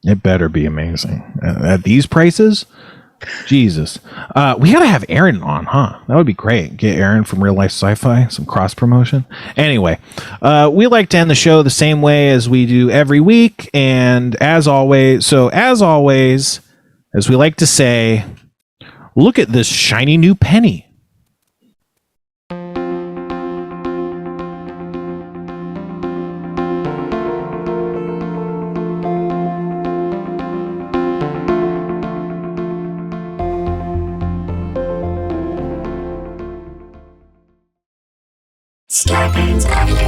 It better be amazing. At these prices? Jesus. We got to have Aaron on, huh? That would be great. Get Aaron from Real Life Sci-Fi, some cross promotion. Anyway, we like to end the show the same way as we do every week. And as always, as we like to say, look at this shiny new penny. Scarpins Avenue.